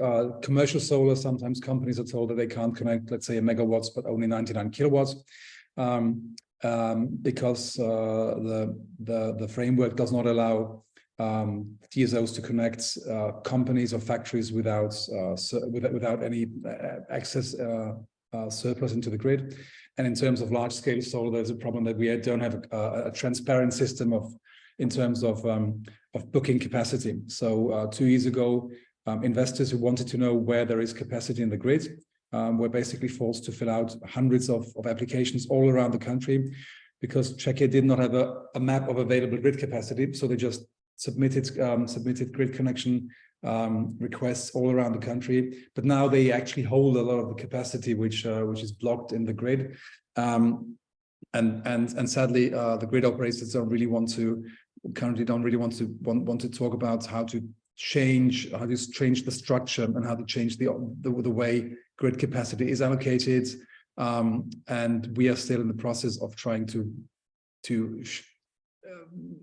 commercial solar, sometimes companies are told that they can't connect, let's say, a megawatts, but only 99 kilowatts. Because the framework does not allow DSOs to connect companies or factories without any excess surplus into the grid. And in terms of large scale solar, there's a problem that we don't have a transparent system in terms of booking capacity. So 2 years ago, investors who wanted to know where there is capacity in the grid were basically forced to fill out hundreds of applications all around the country, because Czechia did not have a map of available grid capacity. So they just submitted grid connection requests all around the country. But now they actually hold a lot of the capacity which is blocked in the grid. And sadly, the grid operators don't really want to talk about how to change the structure and how to change the way grid capacity is allocated. And we are still in the process of trying to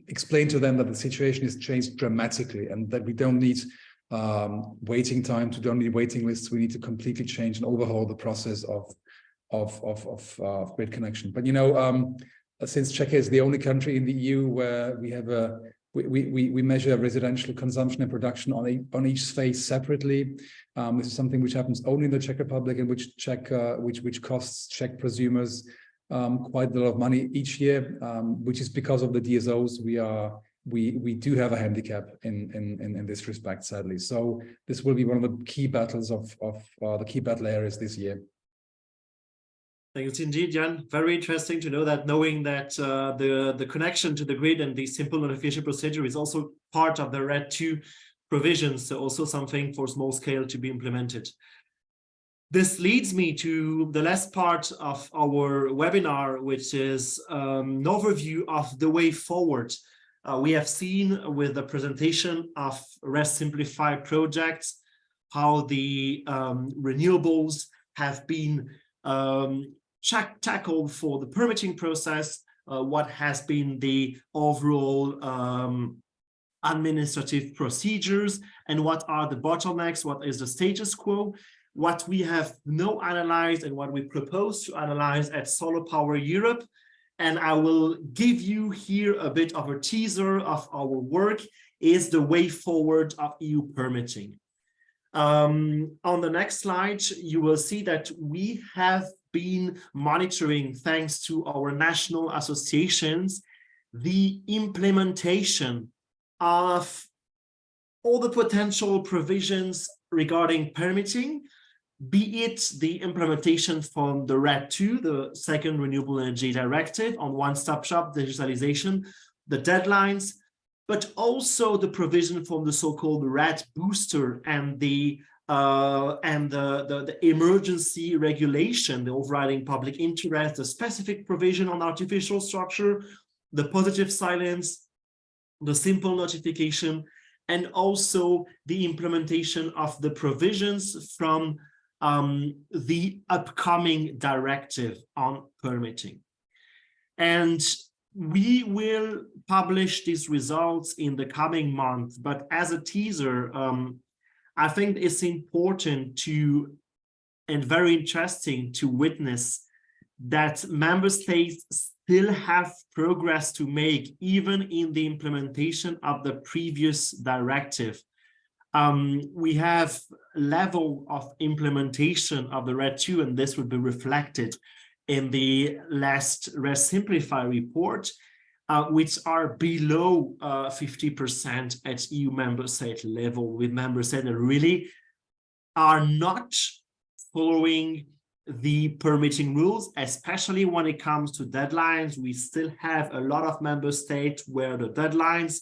explain to them that the situation has changed dramatically, and that we don't need waiting time, don't need waiting lists. We need to completely change and overhaul the process of grid connection. But since Czechia is the only country in the EU where we have we measure residential consumption and production on each phase separately. This is something which happens only in the Czech Republic, and which costs Czech prosumers quite a lot of money each year, which is because of the DSOs. We do have a handicap in this respect, sadly. So this will be one of the key battles of the key battle areas this year. Thanks indeed, Jan. Very interesting to know that, knowing that the connection to the grid and the simple notification procedure is also part of the RED II provisions, so also something for small scale to be implemented. This leads me to the last part of our webinar, which is an overview of the way forward. We have seen with the presentation of RES Simplify projects how the renewables have been tackled for the permitting process, what has been the overall administrative procedures, and what are the bottlenecks, what is the status quo. What we have now analyzed and what we propose to analyze at Solar Power Europe. And I will give you here a bit of a teaser of our work, is the way forward of EU permitting. On the next slide, you will see that we have been monitoring, thanks to our national associations, the implementation of all the potential provisions regarding permitting, be it the implementation from the RED II, the second Renewable Energy Directive on one-stop shop digitalization, the deadlines, but also the provision from the so-called RED booster and the emergency regulation, the overriding public interest, the specific provision on artificial structure, the positive silence, the simple notification, and also the implementation of the provisions from the upcoming directive on permitting. And we will publish these results in the coming month, but as a teaser, I think it's important to, and very interesting to witness that member states still have progress to make, even in the implementation of the previous directive. We have level of implementation of the RED II, and this will be reflected in the last RESimplify report, which are below 50% at EU member state level, with member states that really are not following the permitting rules, especially when it comes to deadlines. We still have a lot of member states where the deadlines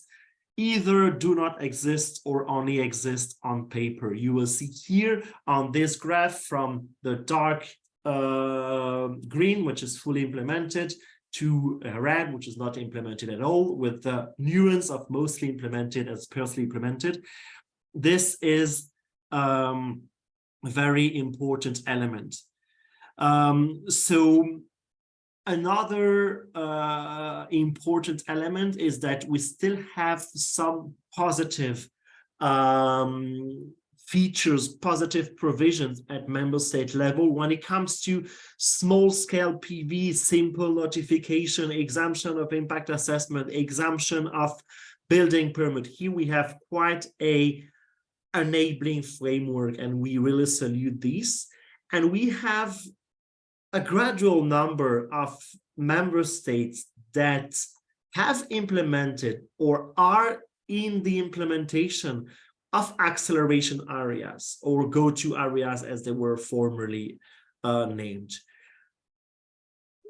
either do not exist or only exist on paper. You will see here on this graph from the dark green, which is fully implemented, to red, which is not implemented at all, with the nuance of mostly implemented as partially implemented. This is a very important element. So another important element is that we still have some positive features, positive provisions at member state level when it comes to small-scale PV, simple notification, exemption of impact assessment, exemption of building permit. Here we have quite a enabling framework, and we really salute these. And we have a gradual number of member states that have implemented or are in the implementation of acceleration areas, or go-to areas as they were formerly named.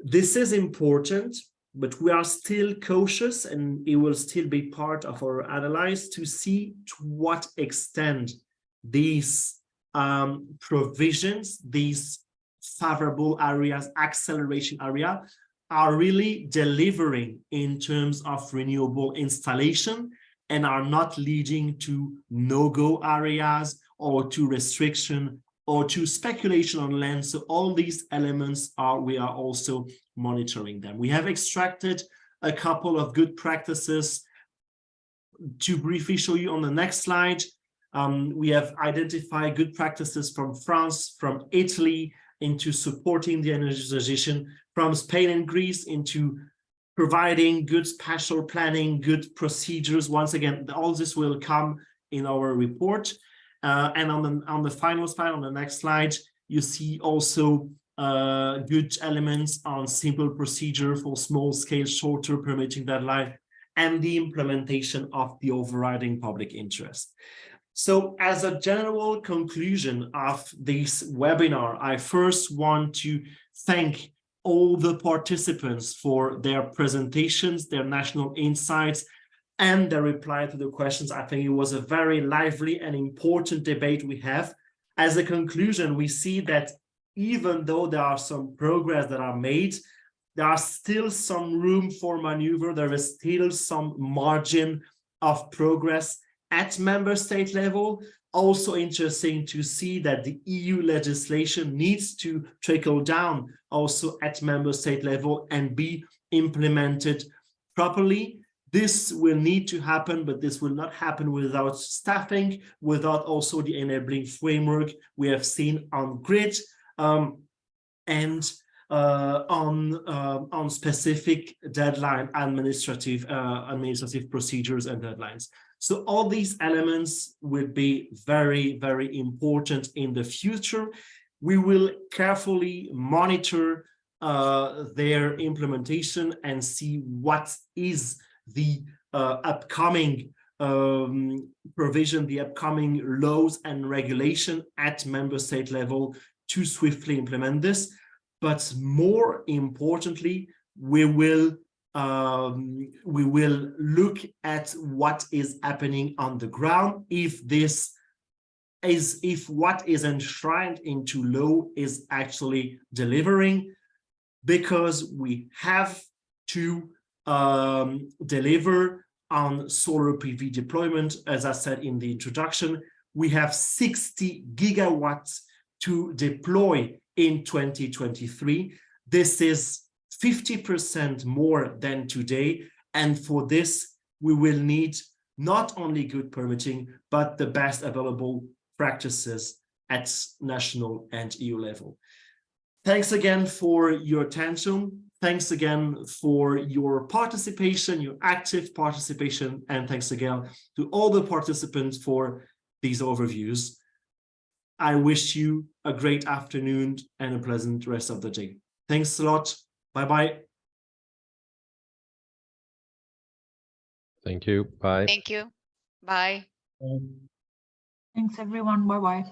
This is important, but we are still cautious, and it will still be part of our analysis to see to what extent these provisions, these favorable areas, acceleration area, are really delivering in terms of renewable installation and are not leading to no-go areas or to restriction or to speculation on land. So all these elements we are also monitoring them. We have extracted a couple of good practices to briefly show you on the next slide. We have identified good practices from France, from Italy, into supporting the energy transition, from Spain and Greece into providing good spatial planning, good procedures. Once again, all this will come in our report. And on the final slide, on the next slide, you see also good elements on simple procedure for small-scale, shorter permitting deadline, and the implementation of the overriding public interest. So as a general conclusion of this webinar, I first want to thank all the participants for their presentations, their national insights, and their reply to the questions. I think it was a very lively and important debate we have. As a conclusion, we see that even though there are some progress that are made, there are still some room for maneuver. There is still some margin of progress at member state level. Also interesting to see that the EU legislation needs to trickle down also at member state level and be implemented properly. This will need to happen, but this will not happen without staffing, without also the enabling framework we have seen on grid and on specific deadline administrative procedures and deadlines. So all these elements will be very, very important in the future. We will carefully monitor their implementation and see what is the upcoming provision, the upcoming laws and regulation at member state level to swiftly implement this. But more importantly, we will look at what is happening on the ground, if what is enshrined into law is actually delivering, because we have to deliver on solar PV deployment. As I said in the introduction, we have 60 gigawatts to deploy in 2023. This is 50% more than today. And for this, we will need not only good permitting, but the best available practices at national and EU level. Thanks again for your attention. Thanks again for your participation, your active participation, and thanks again to all the participants for these overviews. I wish you a great afternoon and a pleasant rest of the day. Thanks a lot. Bye-bye. Thank you. Bye. Thank you. Bye. Thanks everyone. Bye bye.